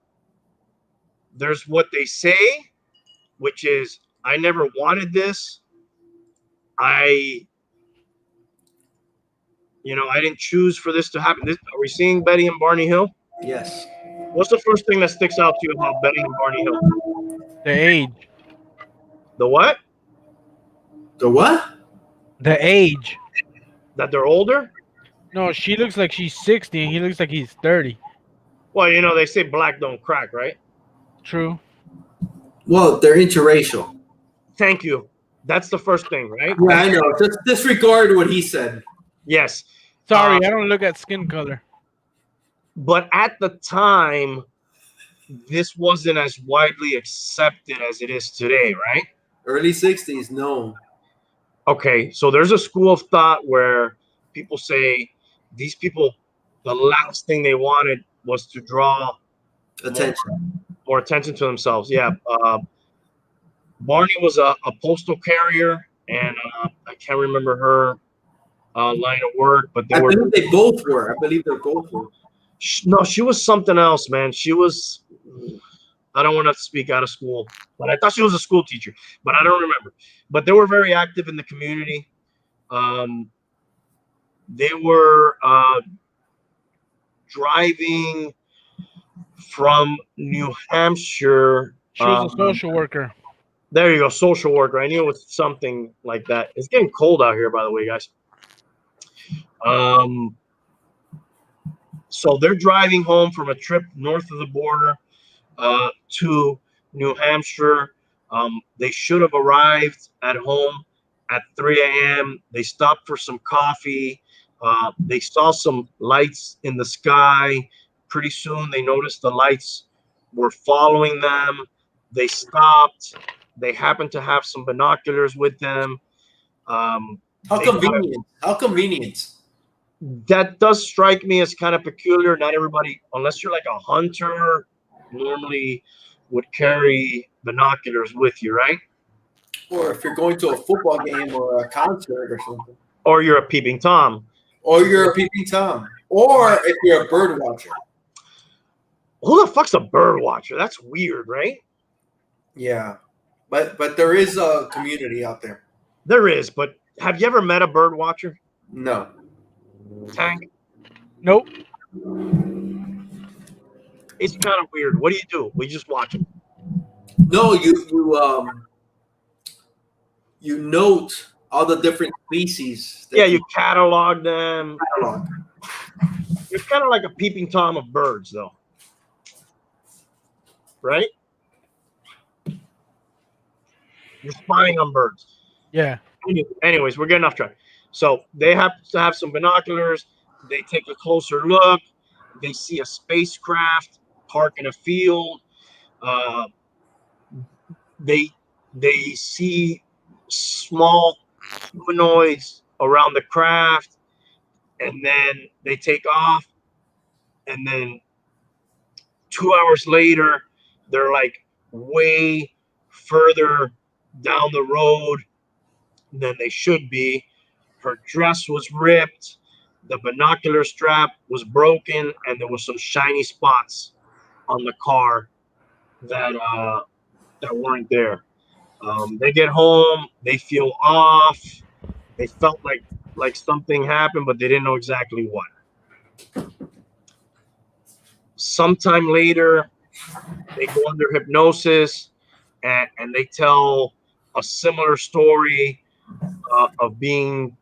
There's what they say, which is, I never wanted this. I didn't choose for this to happen. Are we seeing Betty and Barney Hill? Yes. What's the first thing that sticks out to you about Betty and Barney Hill? The age. The what? The what? The age. That they're older? No, she looks like she's 60 and he looks like he's 30. Well, they say black don't crack, right? True. Well, they're interracial. Thank you. That's the first thing, right? Yeah, I know. Just disregard what he said. Yes. Sorry, I don't look at skin color. But at the time, this wasn't as widely accepted as it is today, right? Early 60s, no. Okay, so there's a school of thought where people say these people, the last thing they wanted was to draw more attention to themselves. Yeah. Barney was a postal carrier, and I can't remember her line of work, but I believe they both were. I believe they both were. No, she was something else, man. She was, I don't want to speak out of school, but I thought she was a school teacher, but I don't remember. But they were very active in the community. They were driving from New Hampshire. She was a social worker. There you go, social worker. I knew it was something like that. It's getting cold out here, by the way, guys. So they're driving home from a trip north of the border to New Hampshire. They should have arrived at home at 3 a.m. They stopped for some coffee. They saw some lights in the sky. Pretty soon they noticed the lights were following them. They stopped. They happened to have some binoculars with them. How convenient. How convenient. That does strike me as kind of peculiar. Not everybody, unless you're like a hunter, normally would carry binoculars with you, right? Or if you're going to a football game or a concert or something. Or you're a peeping Tom. Or you're a peeping Tom. Or if you're a bird watcher. Who the fuck's a bird watcher? That's weird, right? Yeah. But there is a community out there. There is, but have you ever met a bird watcher? No. Tank? Nope. It's kind of weird. What do? We just watch them. No, you note all the different species. Yeah, you catalog them. Catalog. You're kind of like a peeping Tom of birds, though, right? You're spying on birds. Yeah. Anyways, we're getting off track. So they have to have some binoculars. They take a closer look. They see a spacecraft park in a field. Uh, they see small humanoids around the craft, and then they take off. And then 2 hours later, they're like way further down the road than they should be. Her dress was ripped, the binocular strap was broken, and there was some shiny spots on the car that weren't there. They get home, they feel off. They felt like something happened, but they didn't know exactly what. Sometime later, they go under hypnosis, and they tell a similar story of being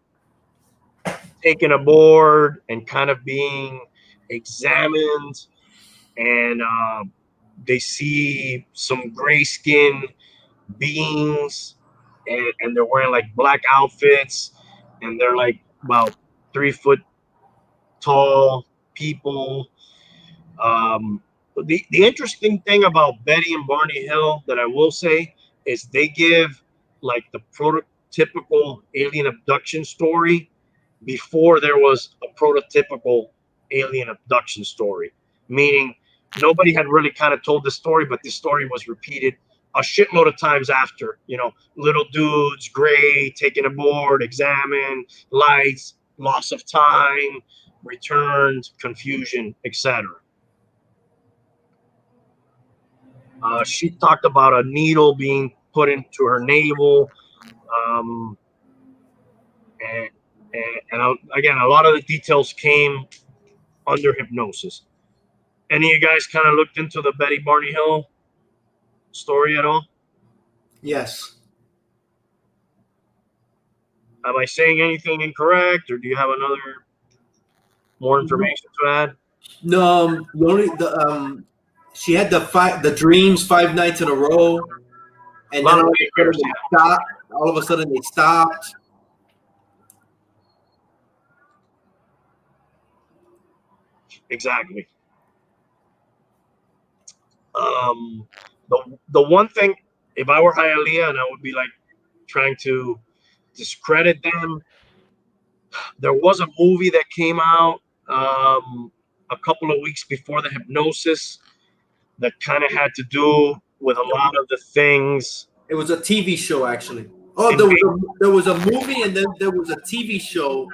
taken aboard and kind of being examined, and they see some gray skin beings, and they're wearing like black outfits, and they're like about 3 foot tall people. The interesting thing about Betty and Barney Hill that I will say is they give like the prototypical alien abduction story before there was a prototypical alien abduction story, meaning nobody had really kind of told the story, but this story was repeated a shitload of times after. Little dudes, gray, taken aboard, examined, lights, loss of time, returned, confusion, etc. She talked about a needle being put into her navel, um, and, again, a lot of the details came under hypnosis. Any of you guys kind of looked into the Betty Barney Hill story at all? Yes. Am I saying anything incorrect, or do you have more information to add? No, she had the dreams 5 nights in a row, and then all of a sudden they stopped. Exactly. The one thing, if I were Hialeah, and I would be like trying to discredit them, there was a movie that came out a couple of weeks before the hypnosis that kind of had to do with a lot of the things. It was a TV show, actually. Oh, there was a movie, and then there was a TV show,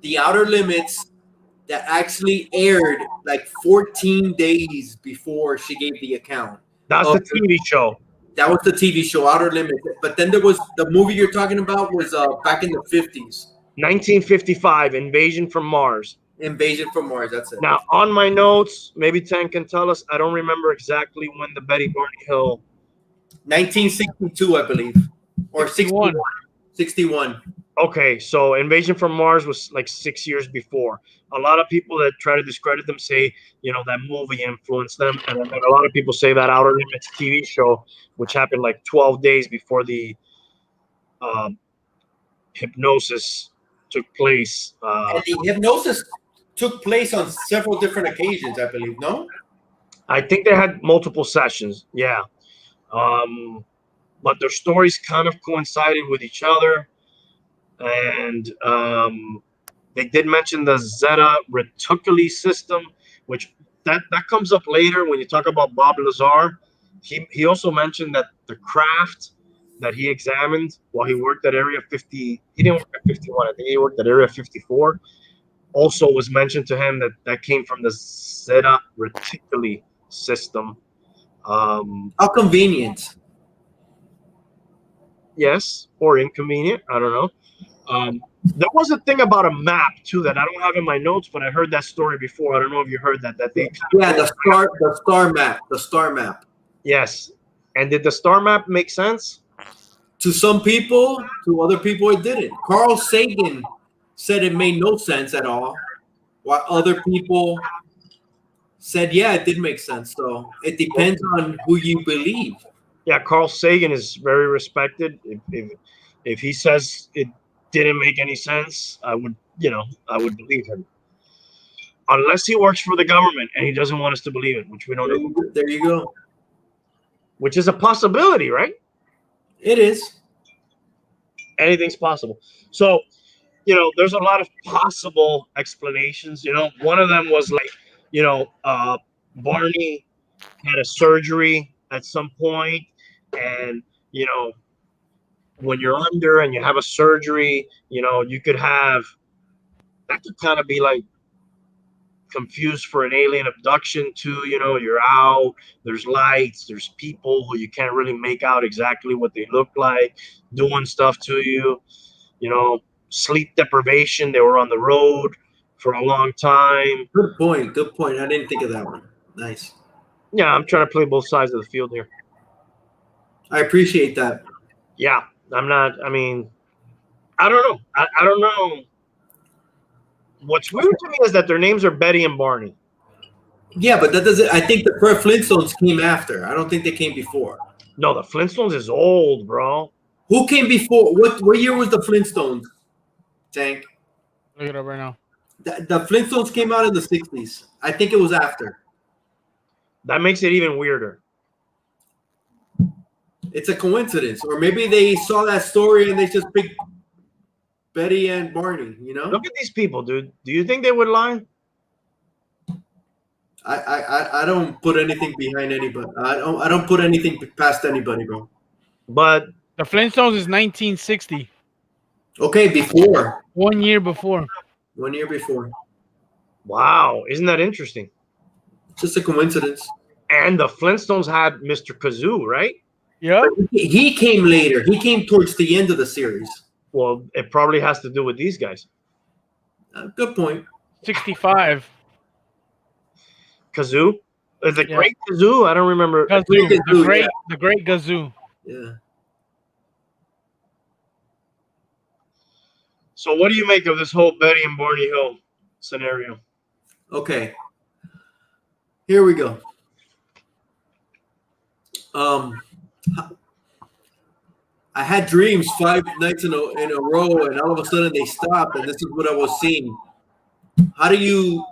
The Outer Limits, that actually aired like 14 days before she gave the account. That's the TV show. That was the TV show, Outer Limits. But then there was the movie you're talking about was back in the 50s. 1955, Invasion from Mars. Invasion from Mars, that's it. Now, on my notes, maybe Tan can tell us, I don't remember exactly when the Betty Barney Hill. 1962, I believe. Or 61. 61. Okay, so Invasion from Mars was like 6 years before. A lot of people that try to discredit them say, that movie influenced them. And then a lot of people say that Outer Limits TV show, which happened like 12 days before the hypnosis took place. And the hypnosis took place on several different occasions, I believe, no? I think they had multiple sessions, yeah. But their stories kind of coincided with each other. And they did mention the Zeta Reticuli system, which that comes up later when you talk about Bob Lazar. He also mentioned that the craft that he examined while he worked at Area 50, he didn't work at 51, I think he worked at Area 54, also was mentioned to him that came from the Zeta Reticuli system. How convenient. Yes, or inconvenient, I don't know. There was a thing about a map too that I don't have in my notes, but I heard that story before. I don't know if you heard that they the star map. Yes. And did the star map make sense? To some people, to other people it didn't. Carl Sagan said it made no sense at all, while other people said, yeah, it did make sense. So it depends on who you believe. Yeah, Carl Sagan is very respected. If he says it didn't make any sense, I would believe him. Unless he works for the government and he doesn't want us to believe it, which we don't know. There you go. Which is a possibility, right? It is. Anything's possible. So, there's a lot of possible explanations. One of them was like, Barney had a surgery at some point, and when you're under and you have a surgery, you could have that could kind of be like confused for an alien abduction too. You're out, there's lights, there's people who you can't really make out exactly what they look like, doing stuff to you. Sleep deprivation, they were on the road for a long time. Good point. I didn't think of that one. Nice. Yeah, I'm trying to play both sides of the field here. I appreciate that. Yeah, I don't know. I don't know. What's weird to me is that their names are Betty and Barney. Yeah, but that doesn't. I think the Flintstones came after. I don't think they came before. No, the Flintstones is old, bro. Who came before? What year was the Flintstones? Tank. Look it up right now. The Flintstones came out in the 60s. I think it was after. That makes it even weirder. It's a coincidence, or maybe they saw that story and they just picked Betty and Barney. Look at these people, dude. Do you think they would lie? I don't put anything behind anybody. I don't put anything past anybody, bro. But the Flintstones is 1960. Okay, before 1 year before. 1 year before. Wow, isn't that interesting? Just a coincidence. And the Flintstones had Mr. Kazoo, right? Yeah. He came later. He came towards the end of the series. Well, it probably has to do with these guys. Good point. 65. Kazoo? The Great Kazoo? I don't remember. Kazoo, the Great Kazoo. Yeah. So what do you make of this whole Betty and Barney Hill scenario? Okay. Here we go. I had dreams 5 nights in a row, and all of a sudden they stopped, and this is what I was seeing. How do you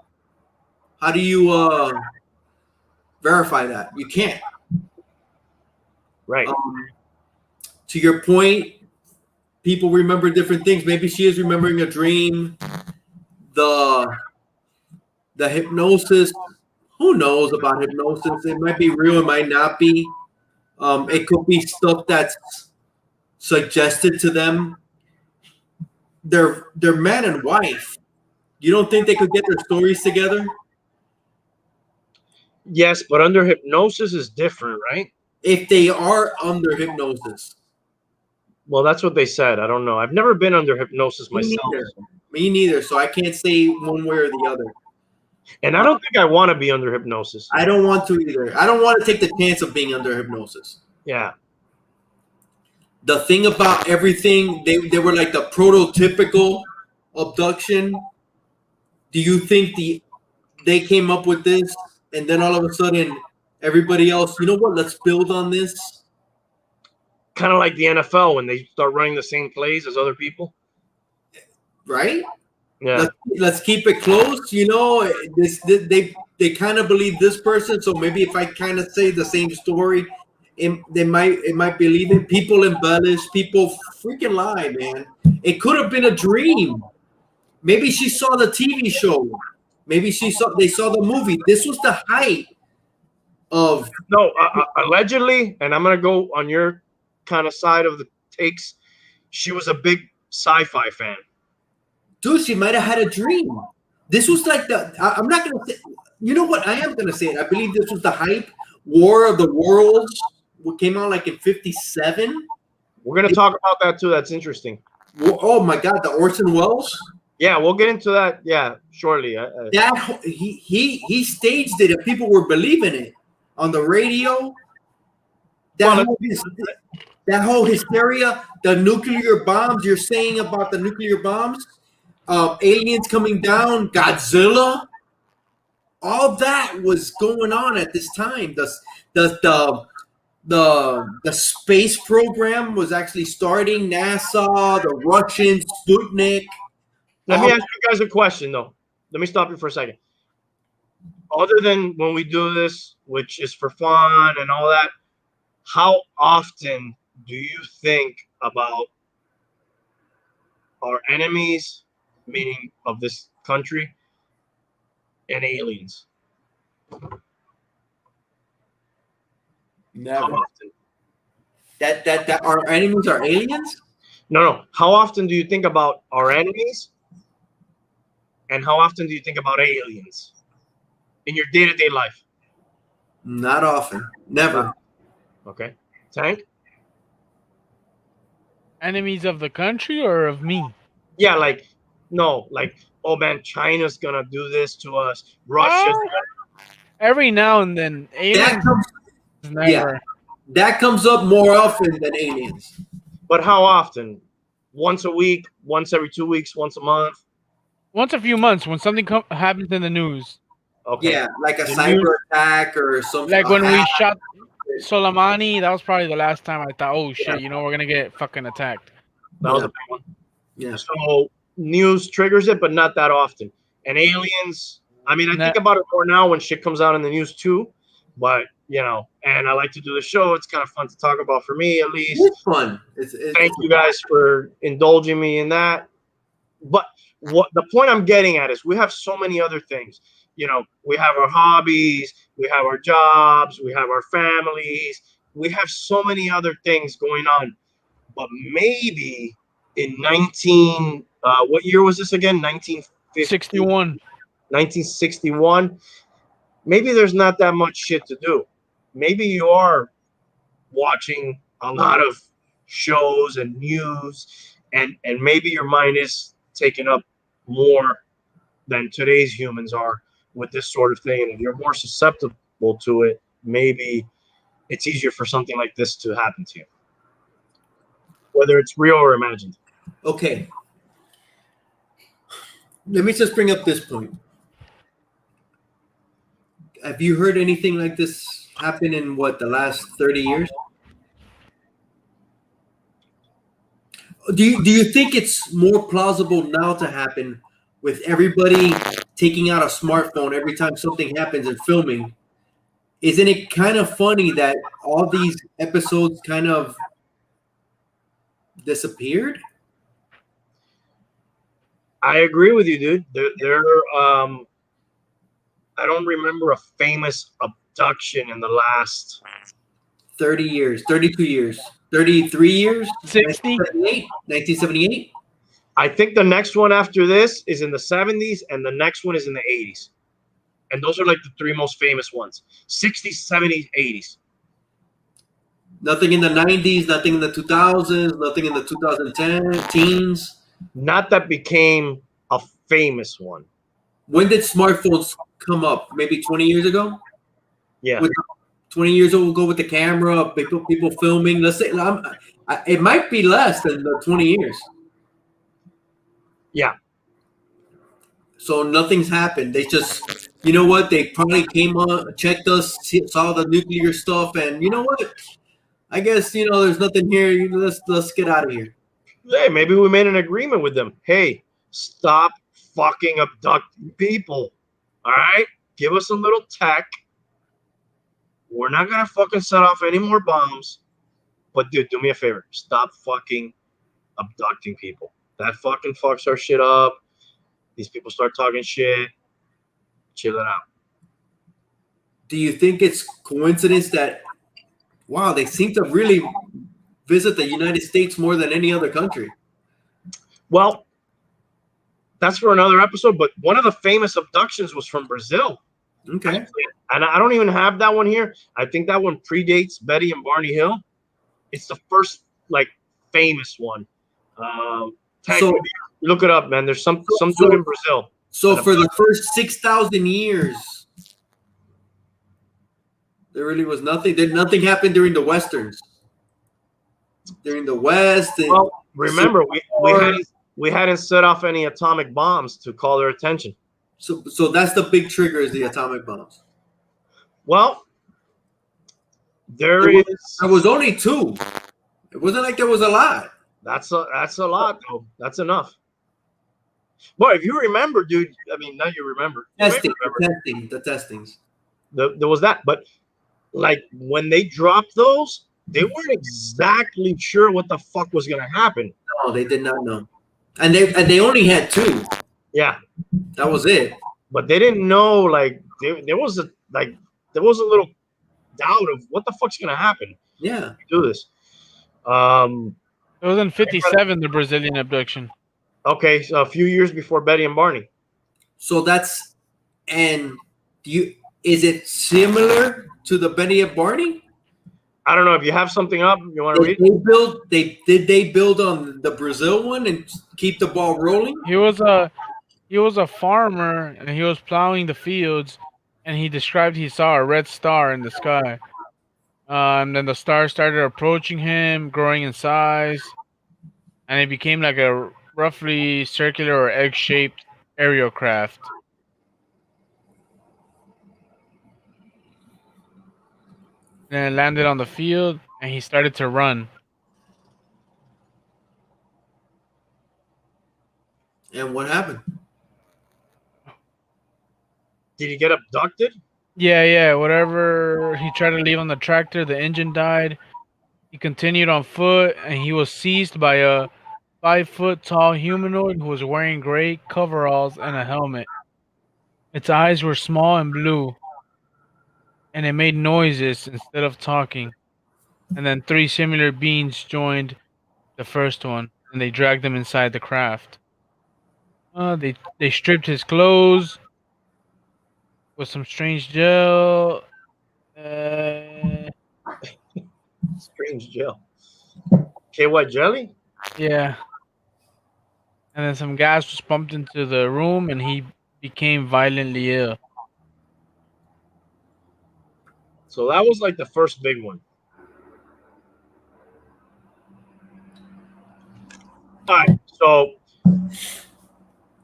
verify that? You can't. Right. To your point, people remember different things. Maybe she is remembering a dream. The hypnosis. Who knows about hypnosis? It might be real. It might not be. It could be stuff that's suggested to them. They're man and wife. You don't think they could get their stories together? Yes, but under hypnosis is different, right? If they are under hypnosis. Well, that's what they said. I don't know. I've never been under hypnosis myself. Me neither. So I can't say one way or the other. And I don't think I want to be under hypnosis. I don't want to either. I don't want to take the chance of being under hypnosis. Yeah. The thing about everything, they were like the prototypical abduction. Do you think they came up with this and then all of a sudden everybody else, you know what, let's build on this? Kind of like the NFL when they start running the same plays as other people. Right? Yeah. Let's keep it close. They kind of believe this person, so maybe if I kind of say the same story, it might believe it. People embellish, people freaking lie, man. It could have been a dream. Maybe she saw the TV show. Maybe they saw the movie. This was the height of allegedly, and I'm gonna go on your kind of side of the takes. She was a big sci-fi fan. Dude, she might have had a dream. This was like I'm not gonna say. You know what? I am gonna say it. I believe this was the hype. War of the Worlds. What came out like in 57. We're gonna talk about that too. That's interesting. Oh my God, the Orson Welles. Yeah, we'll get into that. Yeah, shortly. That he staged it, and people were believing it on the radio. That Well, that whole hysteria, the nuclear bombs. You're saying about the nuclear bombs, aliens coming down, Godzilla. All that was going on at this time. The space program was actually starting. NASA, the Russians, Sputnik. let me ask you guys a question, though. Let me stop you for a second. Other than when we do this, which is for fun and all that, how often do you think about our enemies, meaning of this country, and aliens? How Never. often? That our enemies are aliens? No. How often do you think about our enemies? And how often do you think about aliens in your day-to-day life? Not often. Never. Okay. Tank? Enemies of the country or of me? Yeah, like, no, like, oh man, China's gonna do this to us. Russia's Every now and then, That aliens comes, never. yeah, that comes up more often than aliens. But how often? Once a week, once every 2 weeks, once a month? Once a few months when something happens in the news, Okay. Yeah, like a The cyber news- attack or something. like when we shot Soleimani, that was probably the last time I thought, oh shit, we're gonna get fucking attacked. That was a big one. Yeah. So news triggers it, but not that often. And aliens, I mean, I think about it more now when shit comes out in the news too. But and I like to do the show. It's kind of fun to talk about for me, at least. It's fun. Thank you guys for indulging me in that. But what the point I'm getting at is we have so many other things. We have our hobbies, we have our jobs, we have our families, we have so many other things going on. But maybe in what year was this again? 61. 1961. Maybe there's not that much shit to do. Maybe you are watching a lot of shows and news, and maybe your mind is taken up more than today's humans are with this sort of thing, and if you're more susceptible to it, maybe it's easier for something like this to happen to you, whether it's real or imagined. Okay. Let me just bring up this point. Have you heard anything like this happen in the last 30 years? Do you think it's more plausible now to happen with everybody taking out a smartphone every time something happens and filming? Isn't it kind of funny that all these episodes kind of disappeared? I agree with you, dude. I don't remember a famous abduction in the last 30 years, 32 years, 33 years, 60. 1978. I think the next one after this is in the 70s, and the next one is in the 80s. And those are like the three most famous ones. 60s, 70s, 80s. Nothing in the 90s, nothing in the 2000s, nothing in the 2010 teens. Not that became a famous one. When did smartphones come up? Maybe 20 years ago? Yeah. 20 years ago with the camera, people filming. Let's say it might be less than the 20 years. Yeah. So nothing's happened. They just, you know what? They probably came on, checked us, saw the nuclear stuff, and you know what? I guess there's nothing here. Let's get out of here. Hey, maybe we made an agreement with them. Hey, stop fucking abducting people. All right? Give us a little tech. We're not gonna fucking set off any more bombs. But dude, do me a favor. Stop fucking abducting people. That fucking fucks our shit up. These people start talking shit. Chill it out. Do you think it's coincidence that, wow, they seem to really visit the United States more than any other country? Well, that's for another episode, but one of the famous abductions was from Brazil. Okay. And I don't even have that one here. I think that one predates Betty and Barney Hill. It's the first, famous one. So You look it up, man. There's some dude in Brazil. So for the first 6,000 years, there really was nothing. Nothing happened during the westerns. During the West. Well, remember, we hadn't set off any atomic bombs to call their attention. So that's the big trigger, is the atomic bombs. Well, there was only 2. It wasn't like there was a lot. That's a lot, though. That's enough. Boy, if you remember, dude. I mean, now you remember. The testings. There was that, but like when they dropped those, they weren't exactly sure what the fuck was gonna happen. No, they did not know, and they only had 2. Yeah, that was it. But they didn't know. Like there was a little doubt of what the fuck's gonna happen. Yeah, do this. It was in '57, the Brazilian abduction. Okay, so a few years before Betty and Barney. So that's is it similar to the Betty and Barney? I don't know if you have something up. You want to read? Did they build on the Brazil one and keep the ball rolling? He was a farmer and he was plowing the fields, and he described he saw a red star in the sky. And then the star started approaching him, growing in size, and it became like a roughly circular or egg-shaped aerial craft. Then it landed on the field, and he started to run. And what happened? Did he get abducted? Yeah. Whatever he tried to leave on the tractor, the engine died. He continued on foot, and he was seized by a 5-foot-tall humanoid who was wearing gray coveralls and a helmet. Its eyes were small and blue, and it made noises instead of talking. And then 3 similar beings joined the first one, and they dragged him inside the craft. They stripped his clothes with some strange gel. Strange gel. KY jelly? Yeah. And then some gas was pumped into the room, and he became violently ill. So that was like the first big one. All right, so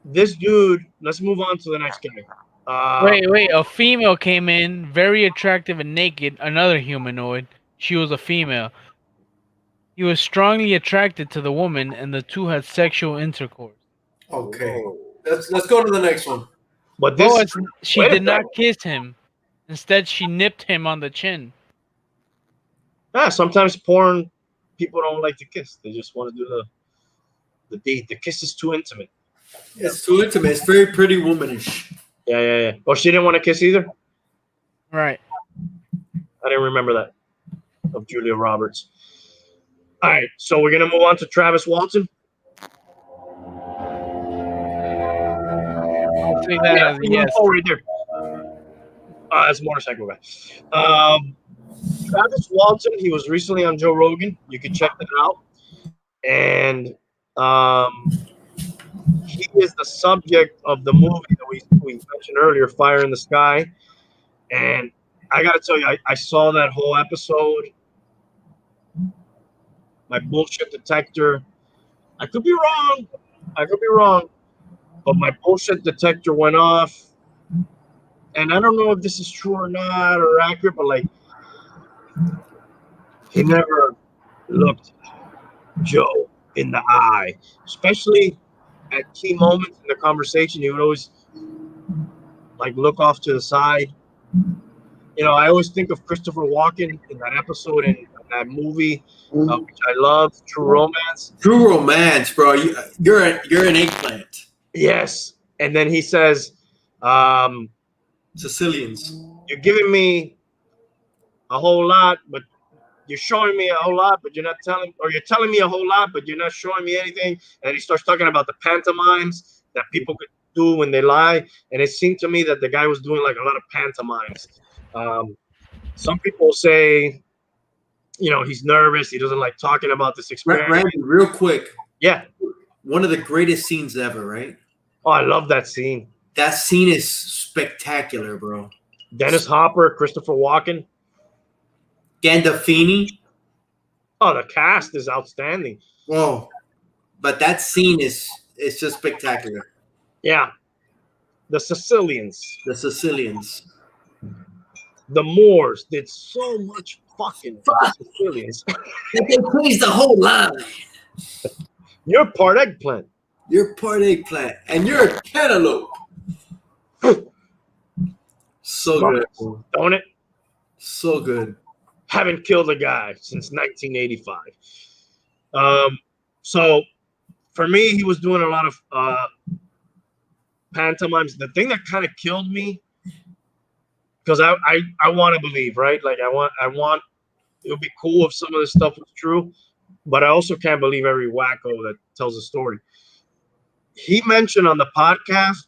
this dude, let's move on to the next guy. Wait, a female came in, very attractive and naked, another humanoid. She was a female. He was strongly attracted to the woman, and the two had sexual intercourse. Okay. Let's go to the next one. But this, she did not kiss him. Instead, she nipped him on the chin. Yeah, sometimes porn people don't like to kiss. They just want to do the deed. The kiss is too intimate. It's too intimate. It's very Pretty Womanish. Yeah. Oh, she didn't want to kiss either? Right. I didn't remember that. Of Julia Roberts. All right, so we're going to move on to Travis Walton. I'll take that as a yes. Right there. That's a motorcycle guy. Travis Walton, he was recently on Joe Rogan. You can check that out. And he is the subject of the movie that we mentioned earlier, Fire in the Sky. And I got to tell you, I saw that whole episode. My bullshit detector. I could be wrong. But my bullshit detector went off. And I don't know if this is true or not or accurate, but like, he never looked Joe in the eye, especially at key moments in the conversation. He would always like look off to the side. You know, I always think of Christopher Walken in that episode in that movie, which I love, True Romance. True Romance, bro. You're an eggplant. Yes. And then he says, Sicilians. you're giving me a whole lot, but you're showing me a whole lot, but you're not telling, or you're telling me a whole lot, but you're not showing me anything. And he starts talking about the pantomimes that people could do when they lie. And it seemed to me that the guy was doing like a lot of pantomimes. Some people say, you know, he's nervous. He doesn't like talking about this experience. Randy, real quick. Yeah. one of the greatest scenes ever, right? Oh, I love that scene. That scene is spectacular, bro. Dennis Hopper, Christopher Walken. Gandolfini. Oh, the cast is outstanding. Whoa. But that scene is just spectacular. Yeah. The Sicilians. The Sicilians. The Moors did so much fucking for the Sicilians. They praised the whole line. You're part eggplant. You're part eggplant. And you're a cantaloupe. So good. Don't it? So good. Haven't killed a guy since 1985. So for me, he was doing a lot of pantomimes. The thing that kind of killed me, because I want to believe, right? Like I want it would be cool if some of this stuff was true, but I also can't believe every wacko that tells a story. He mentioned on the podcast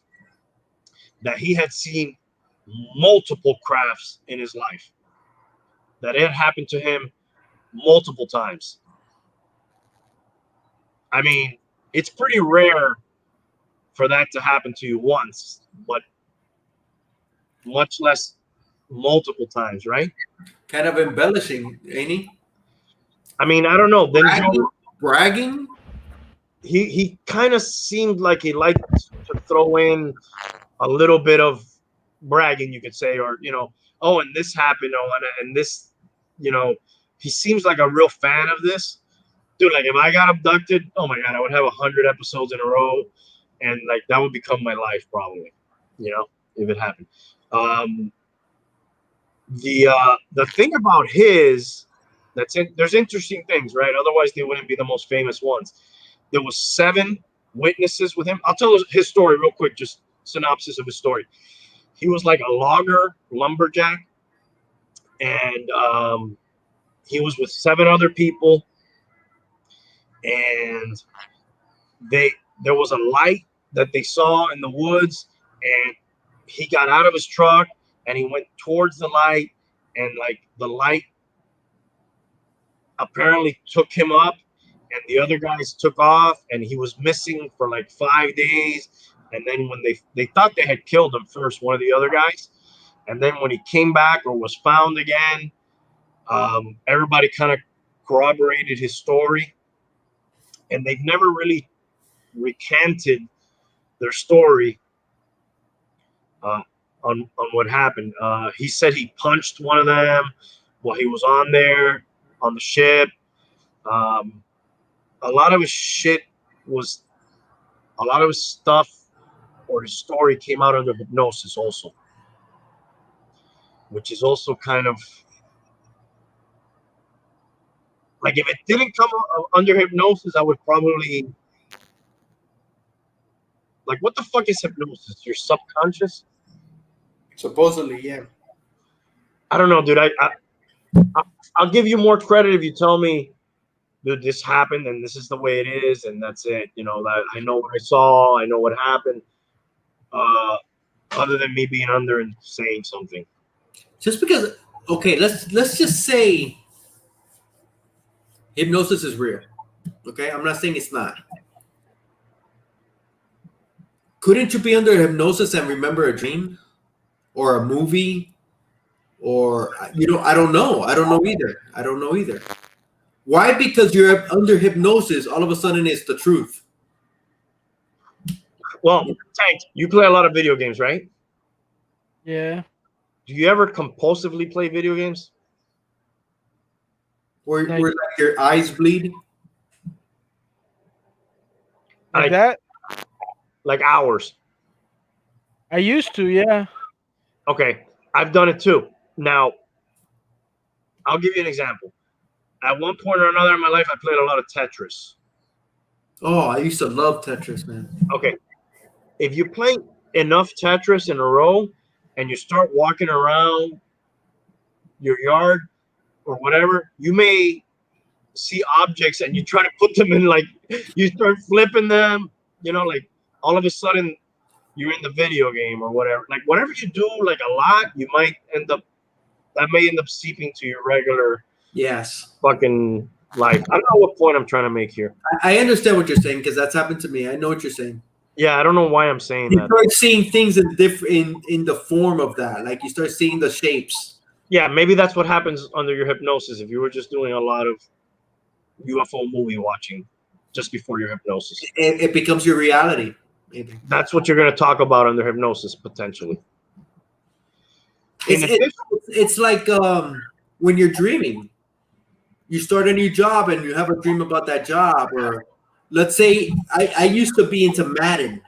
that he had seen multiple crafts in his life, that it happened to him multiple times. I mean, it's pretty rare for that to happen to you once, but much less multiple times, right? Kind of embellishing, ain't he? I mean, I don't know. Bragging? He kind of seemed like he liked to throw in a little bit of bragging, you could say, or, oh, and this happened, oh, and this, he seems like a real fan of this. Dude, like if I got abducted, oh my God, I would have 100 episodes in a row, and like that would become my life probably, if it happened. The thing about his, there's interesting things, right? Otherwise they wouldn't be the most famous ones. There was 7 witnesses with him. I'll tell his story real quick, just synopsis of his story. He was like a logger, lumberjack, and he was with 7 other people, and there was a light that they saw in the woods, and he got out of his truck and he went towards the light, and like the light apparently took him up, and the other guys took off, and he was missing for like 5 days. And then when they thought they had killed him first, one of the other guys, and then when he came back or was found again, everybody kind of corroborated his story, and they've never really recanted their story on what happened. He said he punched one of them while he was on there on the ship. A lot of his stuff or his story came out under hypnosis also, which is also kind of like, if it didn't come under hypnosis, I would probably, like, what the fuck is hypnosis? Your subconscious? Supposedly, yeah. I don't know, dude. I'll give you more credit if you tell me, dude, this happened and this is the way it is, and that's it. That I know what I saw, I know what happened. Other than me being under and saying something. Just because, okay, let's just say hypnosis is real. Okay, I'm not saying it's not. Couldn't you be under hypnosis and remember a dream or a movie? Or, I don't know. I don't know either. Why? Because you're under hypnosis, all of a sudden it's the truth. Well, Tank, you play a lot of video games, right? Yeah. Do you ever compulsively play video games? Where like your eyes bleed? Like that? Like hours. I used to, yeah. Okay, I've done it too. Now, I'll give you an example. At one point or another in my life, I played a lot of Tetris. Oh, I used to love Tetris, man. Okay, if you play enough Tetris in a row and you start walking around your yard or whatever, you may see objects and you try to put them in, like, you start flipping them, like all of a sudden you're in the video game or whatever. Like, whatever you do, like, a lot, you might that may end up seeping to your regular yes fucking Like, I don't know what point I'm trying to make here. I understand what you're saying because that's happened to me. I know what you're saying. Yeah, I don't know why I'm saying You that. start seeing things in the form of that. Like you start seeing the shapes. Yeah, maybe that's what happens under your hypnosis if you were just doing a lot of UFO movie watching just before your hypnosis. It becomes your reality. Maybe That's what you're going to talk about under hypnosis potentially. It's like when you're dreaming. You start a new job and you have a dream about that job, or let's say I used to be into Madden,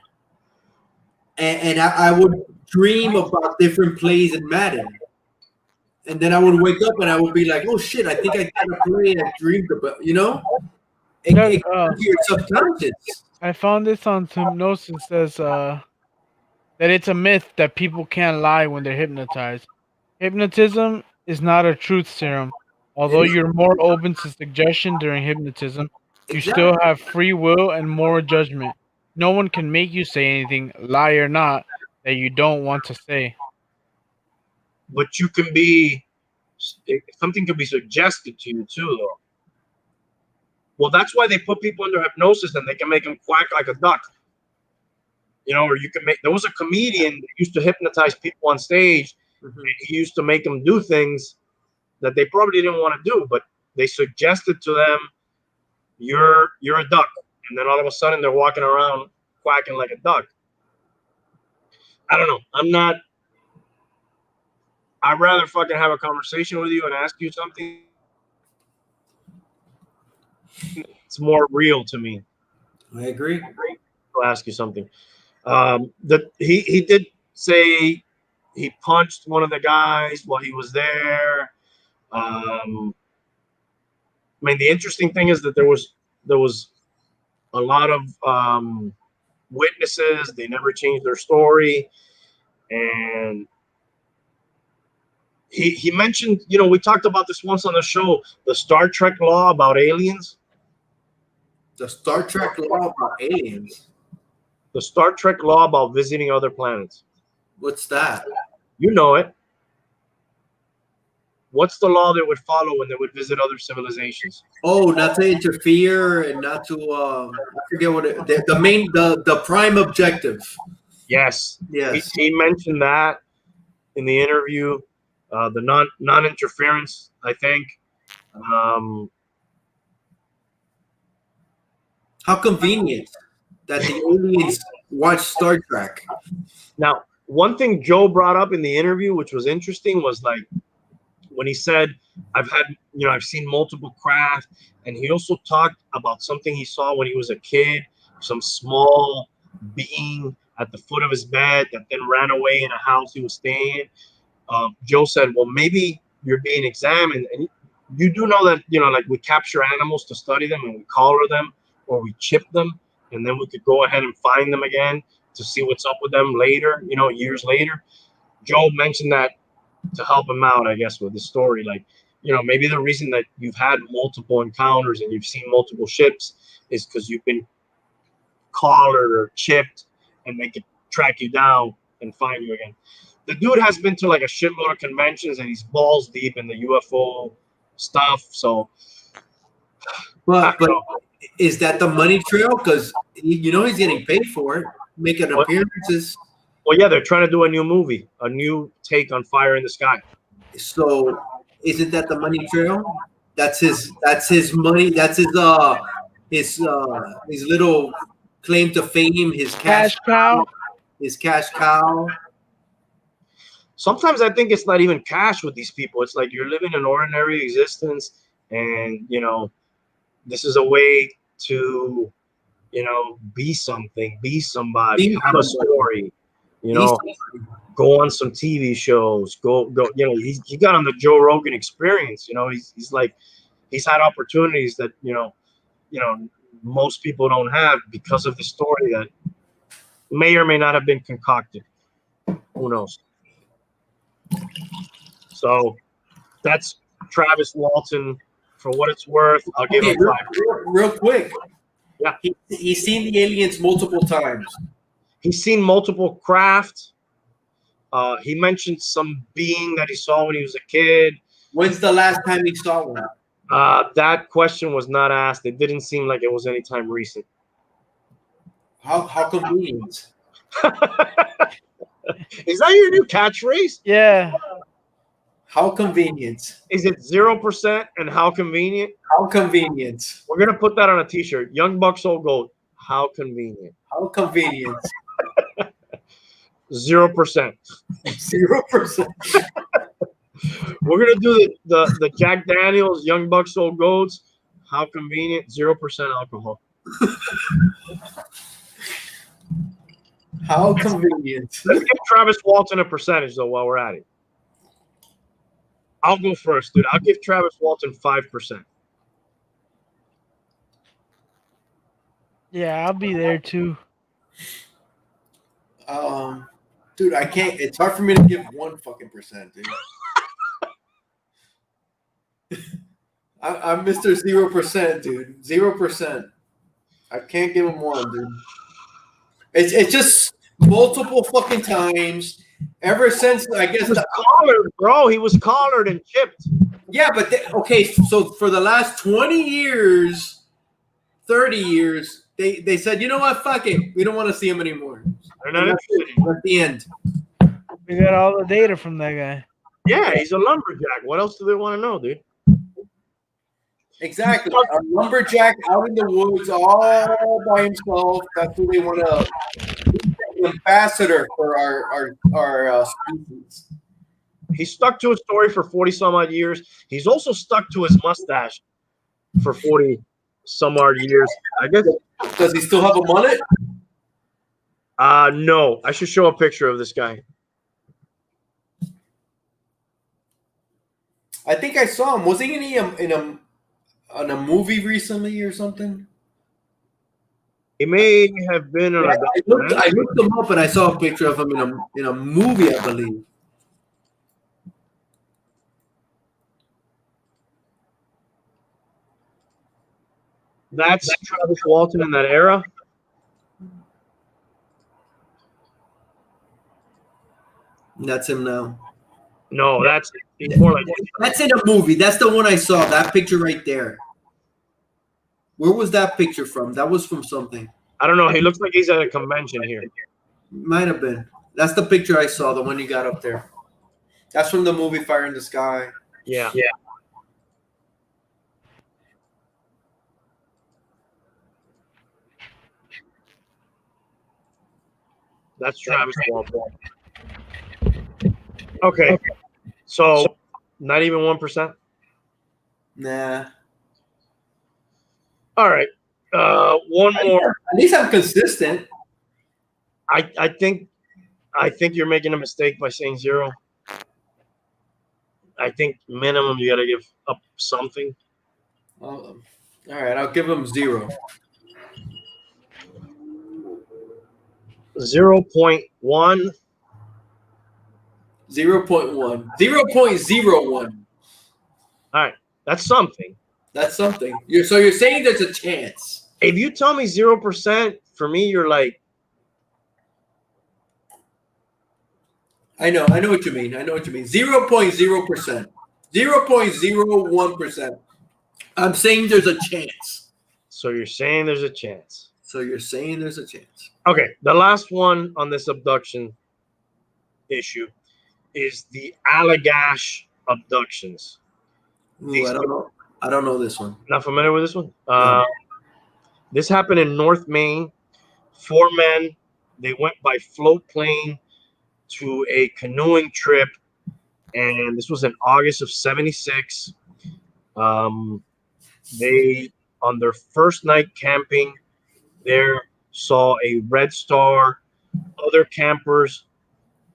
and I would dream about different plays in Madden, and then I would wake up and I would be like, "Oh shit! I think I got a play I dreamed about." You know, it goes to your subconscious. I found this on hypnosis. Says that it's a myth that people can't lie when they're hypnotized. Hypnotism is not a truth serum. Although you're more open to suggestion during hypnotism, you still have free will and moral judgment. No one can make you say anything, lie or not, that you don't want to say. But you can be, something can be suggested to you too, though. Well, that's why they put people under hypnosis and they can make them quack like a duck. You know, or you can make, there was a comedian that used to hypnotize people on stage. Mm-hmm. And he used to make them do things that they probably didn't want to do, but they suggested to them, you're a duck. And then all of a sudden they're walking around quacking like a duck. I don't know. I'd rather fucking have a conversation with you and ask you something. It's more real to me. I agree. I'll ask you something. That he did say he punched one of the guys while he was there. I mean, the interesting thing is that there was a lot of witnesses. They never changed their story, and he mentioned, you know, we talked about this once on the show, the Star Trek law about aliens. The Star Trek law about aliens. The Star Trek law about visiting other planets. What's that? You know it. What's the law that would follow when they would visit other civilizations? Oh, not to interfere and not to I forget what the prime objective. Yes. Yes. He mentioned that in the interview. The non-interference, I think. How convenient that the aliens watch Star Trek. Now, one thing Joe brought up in the interview, which was interesting, was like when he said, I've seen multiple craft, and he also talked about something he saw when he was a kid, some small being at the foot of his bed that then ran away in a house he was staying in. Joe said, well, maybe you're being examined, and you do know that, you know, like we capture animals to study them and we collar them or we chip them, and then we could go ahead and find them again to see what's up with them later, you know, years later. Joe mentioned that to help him out, I guess, with the story. Like, you know, maybe the reason that you've had multiple encounters and you've seen multiple ships is because you've been collared or chipped, and they could track you down and find you again. The dude has been to like a shitload of conventions, and he's balls deep in the UFO stuff. So, but is that the money trail? Because you know he's getting paid for it, making appearances. Well, yeah, they're trying to do a new movie, a new take on Fire in the Sky. So, isn't that the money trail? That's his money. That's his little claim to fame. His cash cow. His cash cow. Sometimes I think it's not even cash with these people. It's like you're living an ordinary existence, and you know, this is a way to, you know, be something, be somebody, have a story, you know, go on some TV shows, go. You know, he got on the Joe Rogan Experience. You know, he's like, he's had opportunities that you know, most people don't have because of the story that may or may not have been concocted. Who knows? So that's Travis Walton. For what it's worth, I'll give him 5. Real quick. Yeah. He's seen the aliens multiple times. He's seen multiple craft. He mentioned some being that he saw when he was a kid. When's the last time he saw one? That question was not asked. It didn't seem like it was anytime recent. How convenient. Is that your new catchphrase? Yeah. How convenient. Is it 0% and how convenient? How convenient. We're gonna put that on a T-shirt. Young Bucks Old Gold. How convenient. How convenient. 0%. 0%. We're gonna do the Jack Daniels Young Bucks Old Golds. How convenient. 0% alcohol. How convenient. Let's give Travis Walton a percentage though while we're at it. I'll go first, dude. I'll give Travis Walton 5%. Yeah, I'll be there too. Dude, I can't. It's hard for me to give 1 fucking percent, dude. I'm Mr. 0%, dude. 0%. I can't give him 1, dude. It's just multiple fucking times ever since I guess He was collared, bro. He was collared and chipped. yeah, but okay. So for the last 20 years, 30 years, they said, you know what, fuck it, we don't want to see him anymore. They're not interested. At the end. We got all the data from that guy. Yeah, he's a lumberjack. What else do they want to know, dude? Exactly. A lumberjack out in the woods all by himself. That's who they want to be the ambassador for our species. He stuck to his story for 40 some odd years. He's also stuck to his mustache for 40 some odd years. I guess. Does he still have a mullet? No. I should show a picture of this guy. I think I saw him. Was he in a movie recently or something? He may have been on I looked him up and I saw a picture of him in a movie, I believe. That's Travis Walton in that era. That's him now. No, he's more like That's in a movie. That's the one I saw. That picture right there. Where was that picture from? That was from something. I don't know. He looks like he's at a convention here. Might have been. That's the picture I saw, the one you got up there. That's from the movie Fire in the Sky. Yeah. That's Travis Walton. Okay. So not even 1%? Nah. All right. One more. At least I'm consistent. I think you're making a mistake by saying 0. I think minimum you got to give up something. All right, I'll give him 0. 0.1. 0.1. 0.01. All right, that's something. That's something. So you're saying there's a chance. If you tell me 0%, for me, you're like, I know what you mean. 0.0%. 0.01%. I'm saying there's a chance. so you're saying there's a chance. Okay, the last one on this abduction issue is the Allagash Abductions. Ooh, I don't know this one. Not familiar with this one? No. This happened in North Maine. 4 men, they went by float plane to a canoeing trip, and this was in August of 76. They, on their first night camping there, saw a red star. Other campers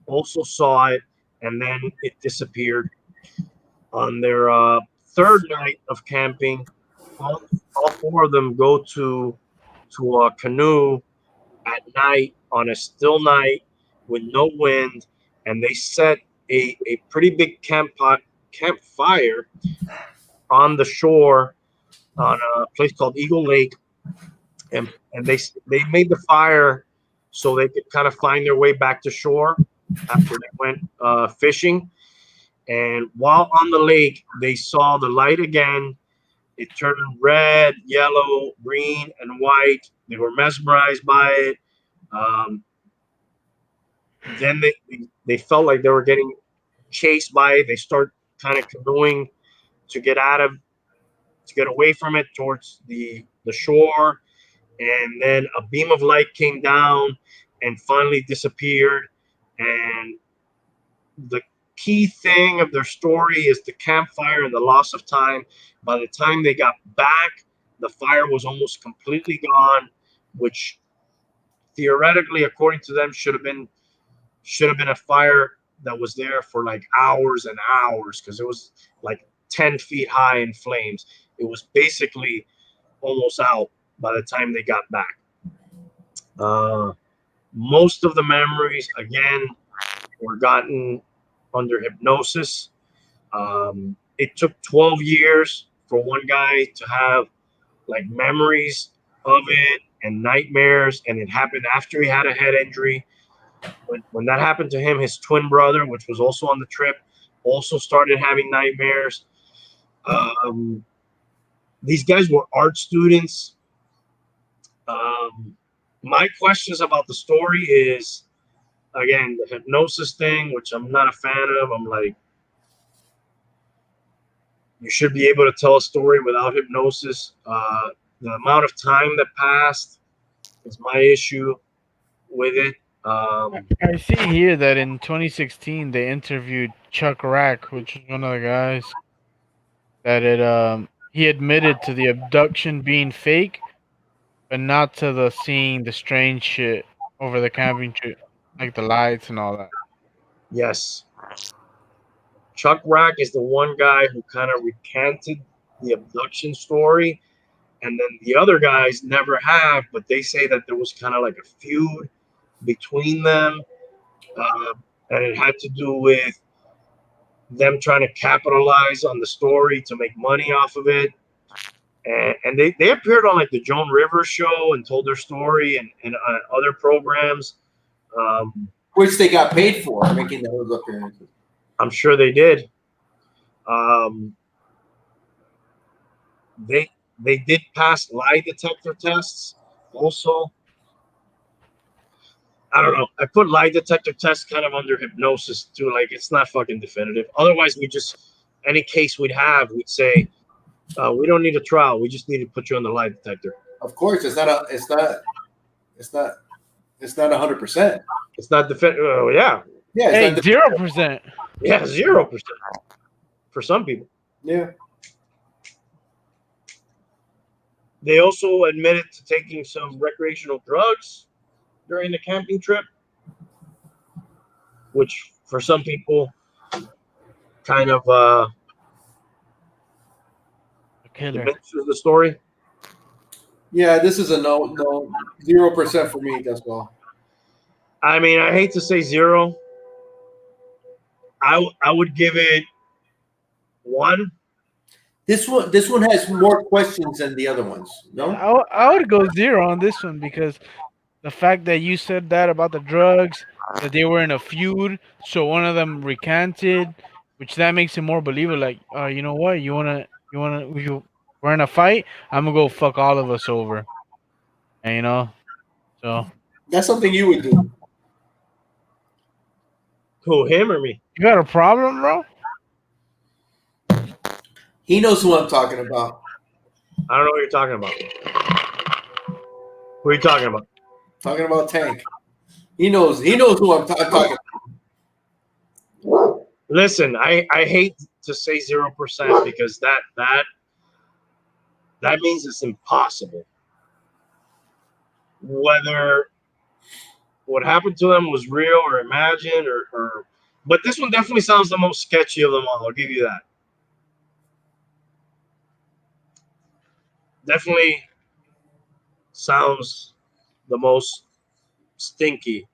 also saw it, and then it disappeared. On their third night of camping, all 4 of them go to a canoe at night on a still night with no wind, and they set a pretty big campfire on the shore on a place called Eagle Lake, and they made the fire so they could kind of find their way back to shore after they went fishing. And while on the lake, they saw the light again, It turned red, yellow, green, and white. They were mesmerized by it. Then they felt like they were getting chased by it. They start kind of canoeing to get away from it towards the shore. And then a beam of light came down and finally disappeared. And the key thing of their story is the campfire and the loss of time. By the time they got back, the fire was almost completely gone, which theoretically, according to them, should have been a fire that was there for like hours and hours, because it was like 10 feet high in flames. It was basically almost out by the time they got back. Most of the memories, again, were gotten under hypnosis. It took 12 years for one guy to have like memories of it and nightmares, and it happened after he had a head injury. When that happened to him, his twin brother, which was also on the trip, also started having nightmares. These guys were art students. My questions about the story is, again, the hypnosis thing, which I'm not a fan of. I'm like, you should be able to tell a story without hypnosis. The amount of time that passed is my issue with it. I see here that in 2016 they interviewed Chuck Rack, which is one of the guys that he admitted to the abduction being fake, but not to the seeing the strange shit over the camping trip, like the lights and all that. Yes. Chuck Rack is the one guy who kind of recanted the abduction story, and then the other guys never have, but they say that there was kind of like a feud between them, and it had to do with them trying to capitalize on the story to make money off of it. And they appeared on like the Joan Rivers show and told their story and other programs. Which they got paid for, making those appearances. I'm sure they did. They did pass lie detector tests also. I don't know. I put lie detector tests kind of under hypnosis too. Like, it's not fucking definitive. Otherwise, any case we'd have, we'd say, we don't need a trial. We just need to put you on the lie detector. Of course, it's not 100%. It's not definitive. Yeah. Yeah. Hey, 0%. Yeah, 0% for some people. Yeah. They also admitted to taking some recreational drugs during the camping trip, which for some people kind of diminishes the story. Yeah, this is a no 0% for me as well. I mean, I hate to say 0. I would give it 1. This one has more questions than the other ones. No, I would go 0 on this one, because the fact that you said that about the drugs, that they were in a feud, so one of them recanted, which that makes it more believable. Like, you know what? We're in a fight. I'm gonna go fuck all of us over, and so that's something you would do. Who, him or me? You got a problem, bro? He knows who I'm talking about. I don't know what you're talking about. Who are you talking about? Talking about Tank. He knows who I'm talking about. Listen, I hate to say 0% because that means it's impossible. Whether what happened to them was real or imagined, but this one definitely sounds the most sketchy of them all. I'll give you that. Definitely sounds the most stinky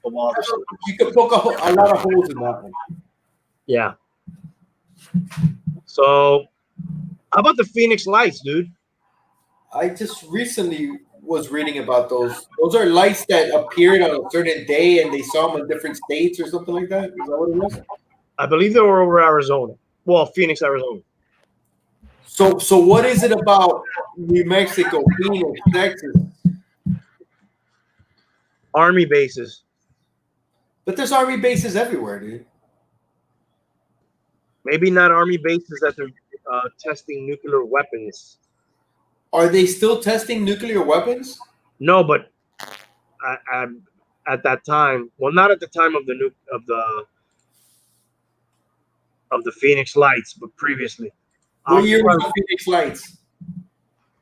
of all the stories. You could poke a lot of holes in that one. Yeah. So, how about the Phoenix Lights, dude? I just recently was reading about those. Those are lights that appeared on a certain day, and they saw them in different states or something like that. Is that what it was? I believe they were over Arizona. Well, Phoenix, Arizona. So what is it about New Mexico, Phoenix, Texas? Army bases. But there's army bases everywhere, dude. Maybe not army bases that they're testing nuclear weapons. Are they still testing nuclear weapons? No, but at that time, well, not at the time of the Phoenix Lights, but previously. What year was the Phoenix Lights?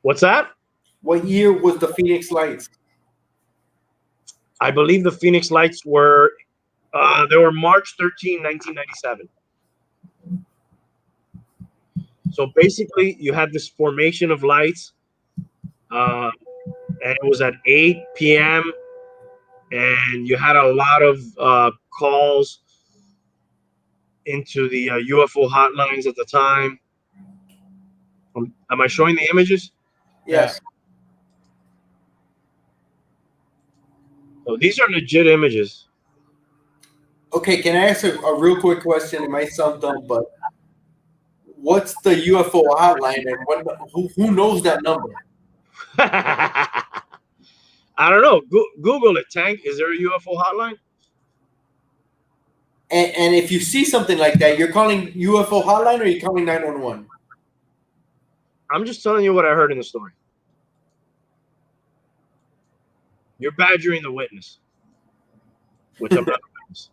What's that? What year was the Phoenix Lights? I believe the Phoenix Lights were they were March 13, 1997. So basically, you had this formation of lights, and it was at 8 p.m. and you had a lot of calls into the UFO hotlines at the time. Am I showing the images? Yes. So these are legit images. Okay, can I ask a real quick question? It might sound dumb, but what's the UFO hotline and who knows that number? I don't know. Google it, Tank. Is there a UFO hotline? And if you see something like that, you're calling UFO hotline or you're calling 911? I'm just telling you what I heard in the story. You're badgering the witness, which I'm not a witness.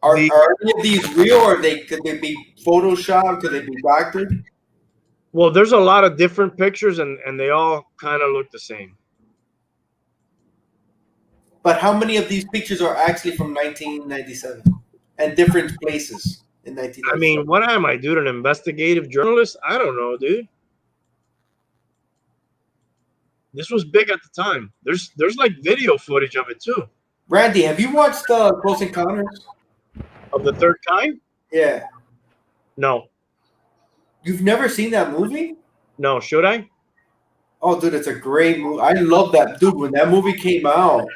Are any of these real, or could they be photoshopped? Could they be doctored? Well, there's a lot of different pictures, and they all kind of look the same. But how many of these pictures are actually from 1997 and different places in 1997? I mean, what am I, dude? An investigative journalist? I don't know, dude. This was big at the time. There's like video footage of it too. Randy, have you watched Close Encounters of the Third Kind? Yeah. No. You've never seen that movie? No. Should I? Oh, dude, it's a great movie. I love that, dude. When that movie came out,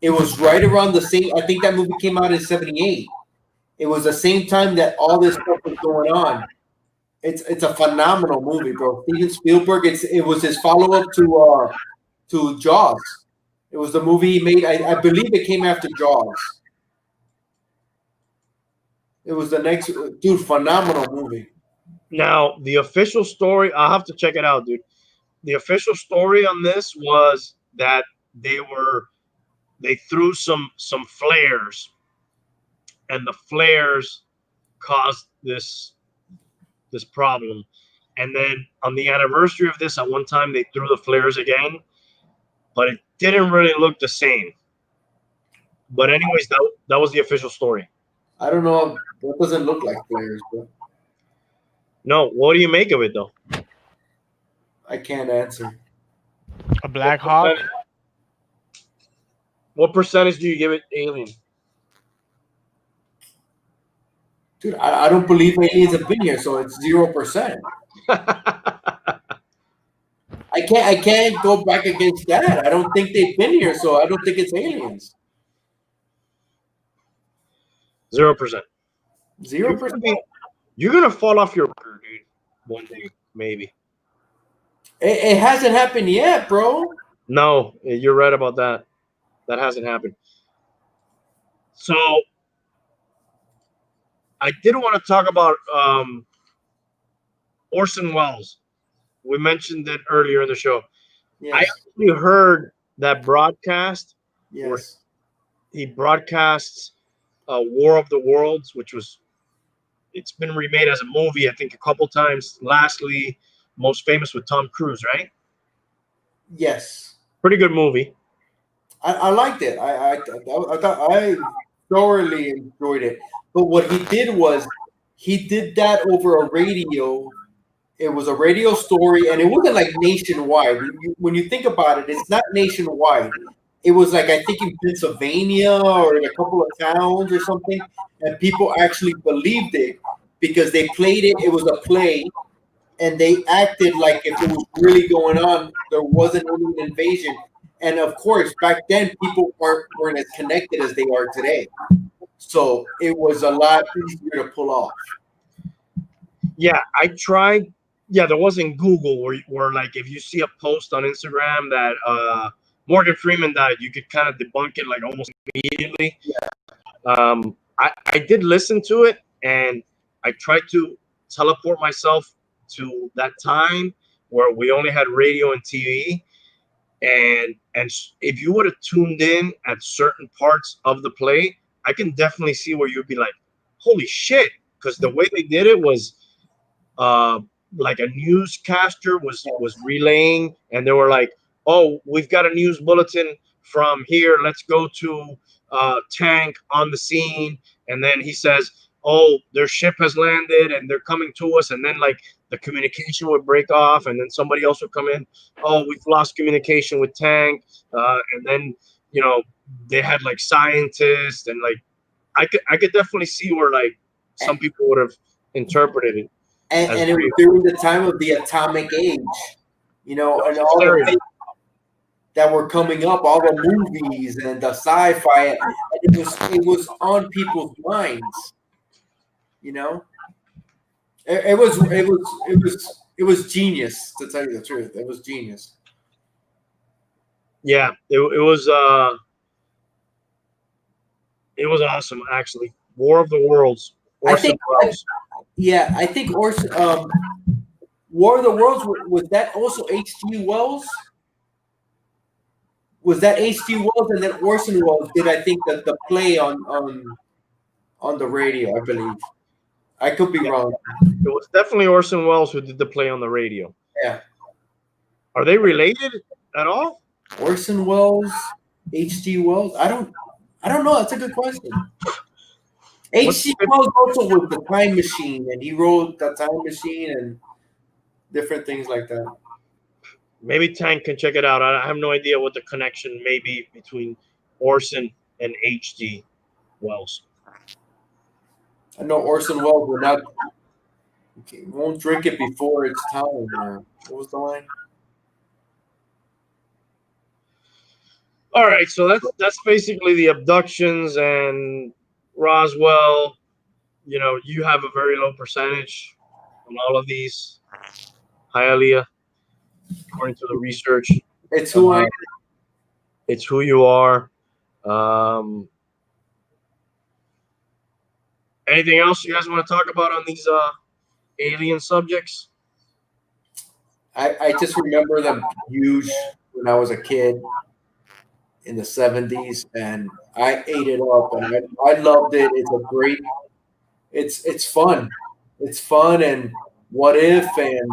it was right around the same. I think that movie came out in '78. It was the same time that all this stuff was going on. It's a phenomenal movie, bro. Steven Spielberg. It was his follow up to Jaws. It was the movie he made. I believe it came after Jaws. It was the next, dude. Phenomenal movie. Now the official story. I'll have to check it out, dude. The official story on this was that they threw some flares, and the flares caused this problem. And then on the anniversary of this, at one time they threw the flares again, but it didn't really look the same. But anyways, that was the official story. I don't know. That doesn't look like flares, bro. No, what do you make of it though? I can't answer. A Black Hawk? What percentage do you give it, Alien? Dude, I don't believe aliens have been here, so it's 0%. I can't go back against that. I don't think they've been here, so I don't think it's aliens. 0%. 0%. You're gonna fall off your rocker, dude. One day, maybe. It hasn't happened yet, bro. No, you're right about that. That hasn't happened. So I did want to talk about Orson Welles. We mentioned it earlier in the show. Yes. I actually heard that broadcast. Yes. He broadcasts War of the Worlds, it's been remade as a movie, I think, a couple times. Lastly, most famous with Tom Cruise, right? Yes. Pretty good movie. I liked it. I thoroughly enjoyed it. But what he did was he did that over a radio. It was a radio story, and it wasn't like nationwide. When you think about it, it's not nationwide. It was like, I think, in Pennsylvania or in a couple of towns or something, and people actually believed it because they played it. It was a play, and they acted like if it was really going on, there wasn't any invasion. And of course, back then, people weren't as connected as they are today. So it was a lot easier to pull off. Yeah, I tried. Yeah, there wasn't Google where like if you see a post on Instagram that Morgan Freeman died, you could kind of debunk it like almost immediately. I did listen to it, and I tried to teleport myself to that time where we only had radio and TV, and if you would have tuned in at certain parts of the play, I can definitely see where you'd be like, holy shit, because the way they did it was uh like a newscaster was relaying, and they were like, oh, we've got a news bulletin from here, let's go to tank on the scene. And then he says, oh, their ship has landed and they're coming to us. And then like the communication would break off, and then somebody else would come in, oh, we've lost communication with tank. And then they had like scientists, and like I could definitely see where like some people would have interpreted it. And it was during the time of the atomic age, and all the things that were coming up, all the movies and the sci-fi, and it was on people's minds. It was genius, to tell you the truth. It was genius. Yeah, it was awesome, actually. War of the Worlds. I think War of the Worlds, was that also H.G. Wells? Was that H.G. Wells, and then Orson Welles did, I think, the play on the radio, I believe. I could be wrong. It was definitely Orson Welles who did the play on the radio. Yeah. Are they related at all? Orson Welles, H.G. Wells? I don't know. That's a good question. H.G. Wells also was the Time Machine, and he wrote the Time Machine and different things like that. Maybe Tank can check it out. I have no idea what the connection may be between Orson and H.G. Wells. I know Orson Welles won't drink it before it's time. What was the line? All right, so that's basically the abductions and Roswell. You have a very low percentage on all of these. Hialeah, according to the research. It's who I am. It's who you are. Anything else you guys want to talk about on these alien subjects? I just remember them huge when I was a kid in the 70s, and I ate it up, and I loved it. It's fun. It's fun, and What If, and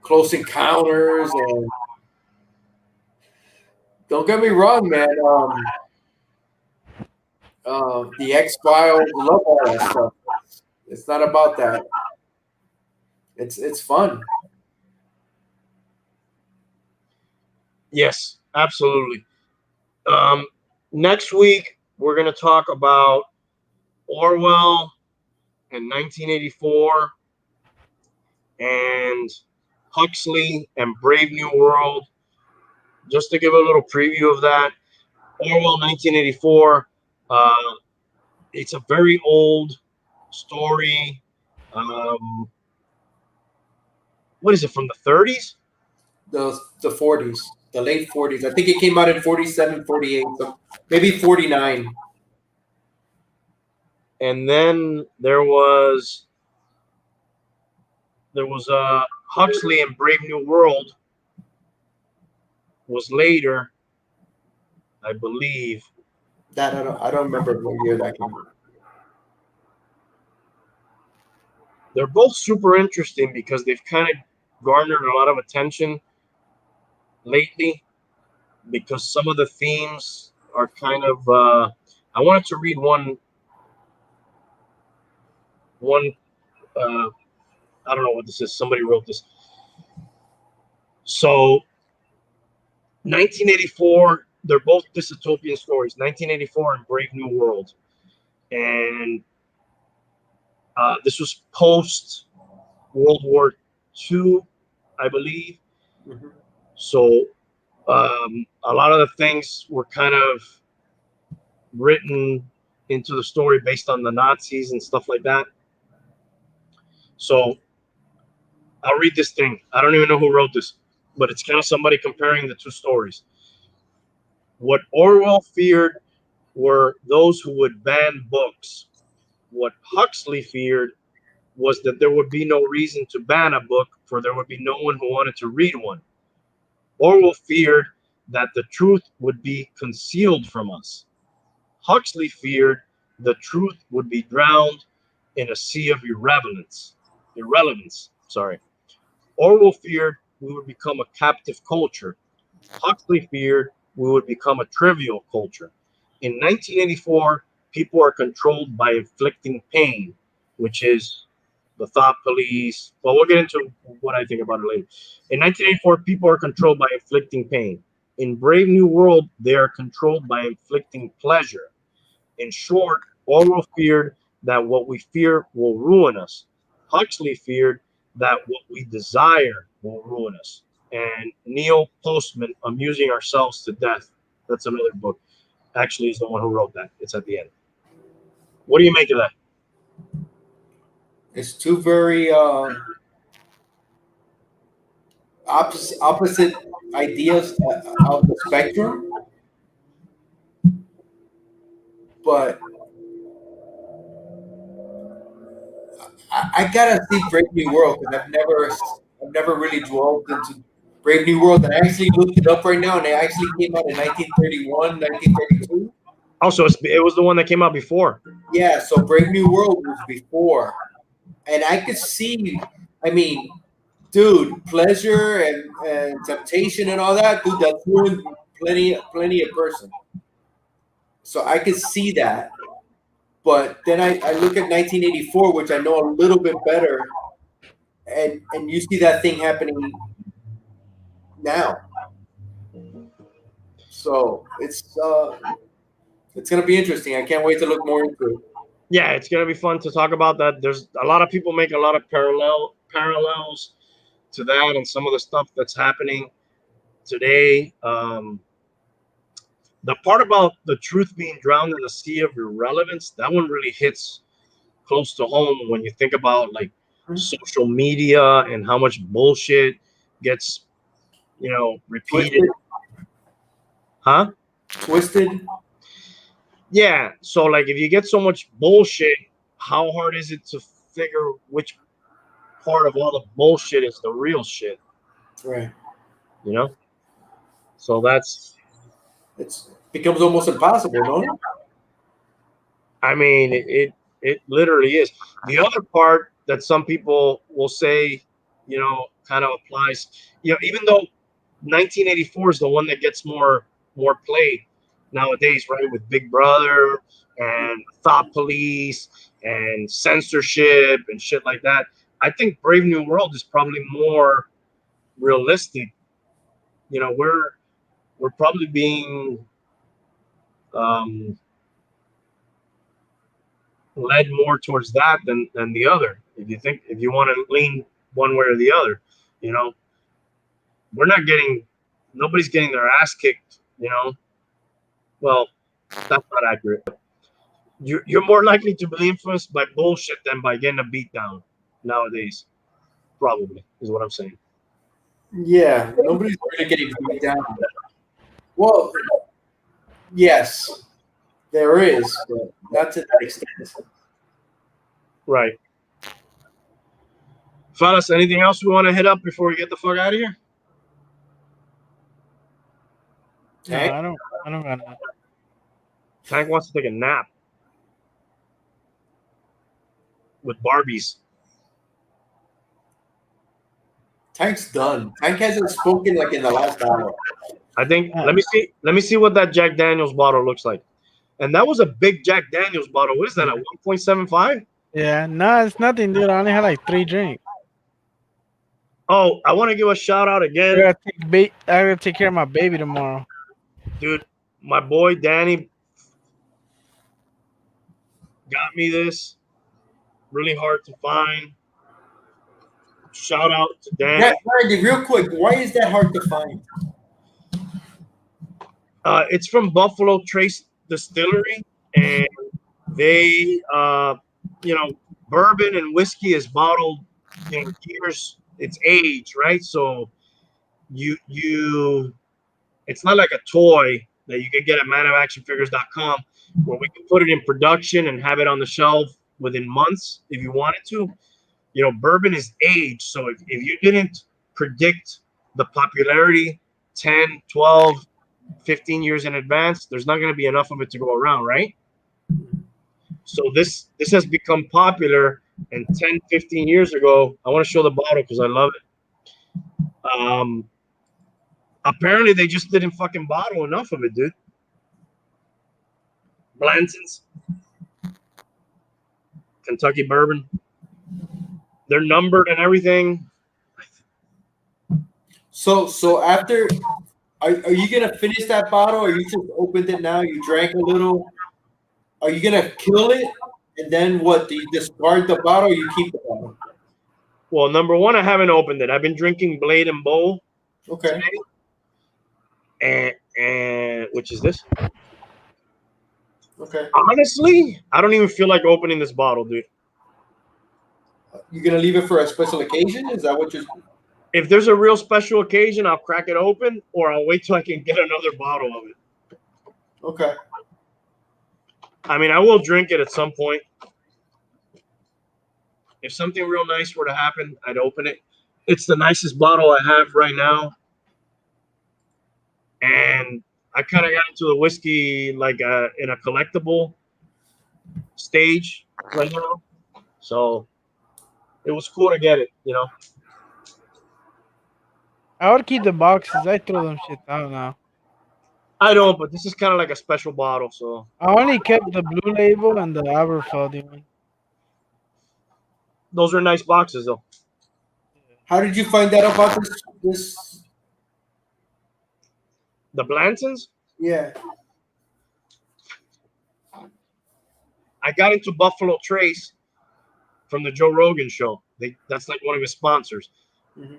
Close Encounters, and don't get me wrong, man. The X-Files, love all that stuff. It's not about that. It's fun. Yes, absolutely. Next week we're going to talk about Orwell and 1984 and Huxley and Brave New World. Just to give a little preview of that, Orwell 1984. It's a very old story. What is it, from the 30s? The 40s, the late 40s. I think it came out in 47, 48, so maybe 49. And then there was Huxley and Brave New World was later, I believe. That I don't remember what year that came out. They're both super interesting because they've kind of garnered a lot of attention lately, because some of the themes are kind of I wanted to read one I don't know what this is. Somebody wrote this. So 1984, they're both dystopian stories, 1984 and Brave New World. And this was post World War II, I believe. Mm-hmm. So a lot of the things were kind of written into the story based on the Nazis and stuff like that. So I'll read this thing. I don't even know who wrote this, but it's kind of somebody comparing the two stories. What Orwell feared were those who would ban books. What Huxley feared was that there would be no reason to ban a book, for there would be no one who wanted to read one. Orwell feared that the truth would be concealed from us. Huxley feared the truth would be drowned in a sea of irrelevance. Sorry. Orwell feared we would become a captive culture. Huxley feared we would become a trivial culture. In 1984, people are controlled by inflicting pain, which is the thought police. Well, we'll get into what I think about it later. In 1984, people are controlled by inflicting pain. In Brave New World, they are controlled by inflicting pleasure. In short, Orwell feared that what we fear will ruin us. Huxley feared that what we desire will ruin us. And Neil Postman, Amusing Ourselves to Death, that's another book, actually is the one who wrote that. It's at the end. What do you make of that? It's two very opposite ideas of the spectrum, but I gotta see Brave New World because I've never really dwelled into Brave New World, and I actually looked it up right now, and it actually came out in 1931, 1932. Also, it was the one that came out before. Yeah, so Brave New World was before, and I could see. I mean, dude, pleasure and temptation and all that, dude, that's ruined plenty a person. So I could see that. But then I look at 1984, which I know a little bit better, and you see that thing happening now. So it's gonna be interesting. I can't wait to look more into it. Yeah, it's gonna be fun to talk about that. There's a lot of people make a lot of parallels to that and some of the stuff that's happening today. The part about the truth being drowned in the sea of irrelevance, that one really hits close to home when you think about like social media and how much bullshit gets, repeated. Twisted. Huh? Twisted. Yeah. So like if you get so much bullshit, how hard is it to figure which part of all the bullshit is the real shit? Right. So it becomes almost impossible, don't it? I mean, it literally is. The other part that some people will say, kind of applies, even though 1984 is the one that gets more play nowadays, right? With Big Brother and Thought Police and censorship and shit like that. I think Brave New World is probably more realistic. We're probably being led more towards that than the other. If you want to lean one way or the other, nobody's getting their ass kicked. Well, that's not accurate. You're more likely to be influenced by bullshit than by getting a beat down nowadays. Probably is what I'm saying. Yeah, nobody's really getting beat down. Well, yes, there is, but not to that extent. Right. Fellas, anything else we want to hit up before we get the fuck out of here? No, I don't got that. Tank wants to take a nap with Barbies. Tank's done. Tank hasn't spoken like in the last hour. I think. Let me see what that Jack Daniels bottle looks like. And that was a big Jack Daniels bottle. What is that? A 1.75? Yeah, no, it's nothing, dude. I only had like 3 drinks. Oh, I want to give a shout out again. I gotta take care of my baby tomorrow. Dude, my boy Danny got me this. Really hard to find. Shout out to Danny. Yeah, real quick, why is that hard to find? It's from Buffalo Trace Distillery, and they, bourbon and whiskey is bottled, years it's age, right? So it's not like a toy that you can get at manofactionfigures.com where we can put it in production and have it on the shelf within months if you wanted to. Bourbon is age. So if you didn't predict the popularity 10, 12, 15 years in advance, there's not going to be enough of it to go around, right? So this has become popular, and 10, 15 years ago, I want to show the bottle because I love it. Apparently they just didn't fucking bottle enough of it, dude. Blanton's Kentucky bourbon. They're numbered and everything. So after, are you gonna finish that bottle, or you just opened it now? You drank a little. Are you gonna kill it, and then what? Do you discard the bottle, or you keep the bottle? Well, number one, I haven't opened it. I've been drinking Blade and Bowl. Okay. Today, and which is this? Okay. Honestly, I don't even feel like opening this bottle, dude. You're gonna leave it for a special occasion? Is that what you're? If there's a real special occasion, I'll crack it open, or I'll wait till I can get another bottle of it. Okay. I mean, I will drink it at some point. If something real nice were to happen, I'd open it. It's the nicest bottle I have right now. And I kind of got into the whiskey like in a collectible stage right now. So it was cool to get it, I would keep the boxes. I throw them shit out now. I don't, but this is kind of like a special bottle. So I only kept the blue label and the Aberfeldy one. those are nice boxes, though. How did you find out about this? The Blantons? Yeah. I got into Buffalo Trace from the Joe Rogan show. That's like one of his sponsors. Mm-hmm.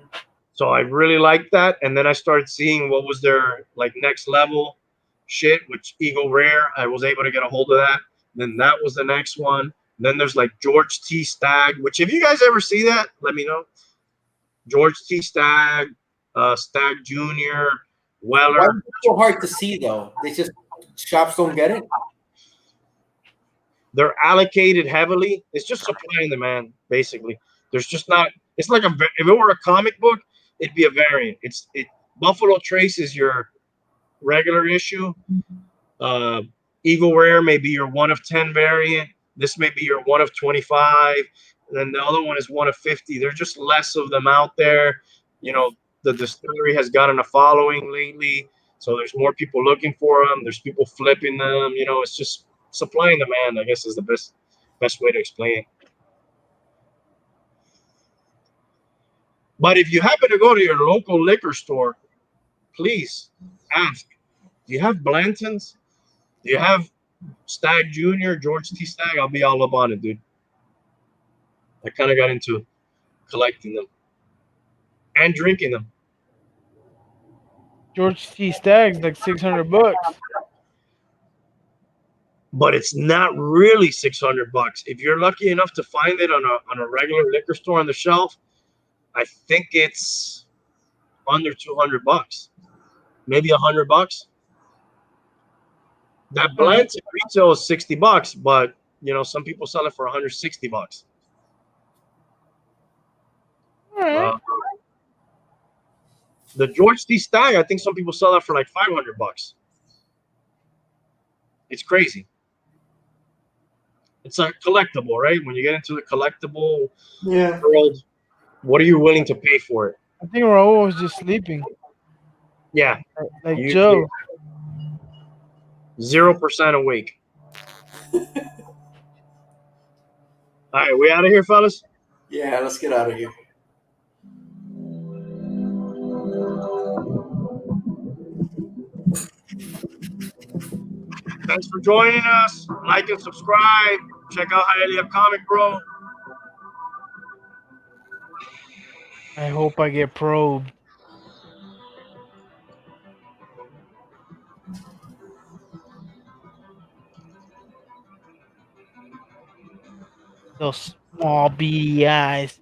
So I really liked that. And then I started seeing what was their like next level shit, which Eagle Rare, I was able to get a hold of that. Then that was the next one. Then there's like George T. Stagg, which if you guys ever see that, let me know. George T. Stagg, Stagg Jr., Weller. Why is it so hard to see though? They just shops don't get it. They're allocated heavily. It's just supply and demand, basically. There's just not. It's like if it were a comic book, it'd be a variant. Buffalo Trace is your regular issue. Eagle Rare may be your 1 of 10 variant. This may be your 1 of 25. And then the other one is 1 of 50. There's just less of them out there. The distillery has gotten a following lately, so there's more people looking for them. There's people flipping them. It's just supply and demand, I guess, is the best way to explain it. But if you happen to go to your local liquor store, please ask, do you have Blantons? Do you have Stagg Jr., George T. Stagg? I'll be all up on it, dude. I kind of got into collecting them and drinking them. George T. Stagg's like $600. But it's not really $600. If you're lucky enough to find it on a regular liquor store on the shelf, I think it's under $200, maybe $100. That blend retail is $60, but some people sell it for $160. The George T. Stagg, I think some people sell that for like $500. It's crazy. It's a collectible, right? When you get into the collectible world, what are you willing to pay for it? I think Raul was just sleeping. Yeah. Like Joe. 0% awake. All right, we out of here, fellas? Yeah, let's get out of here. Thanks for joining us. Like and subscribe. Check out Hialeah Comic Bro. I hope I get probed. Those small beady eyes.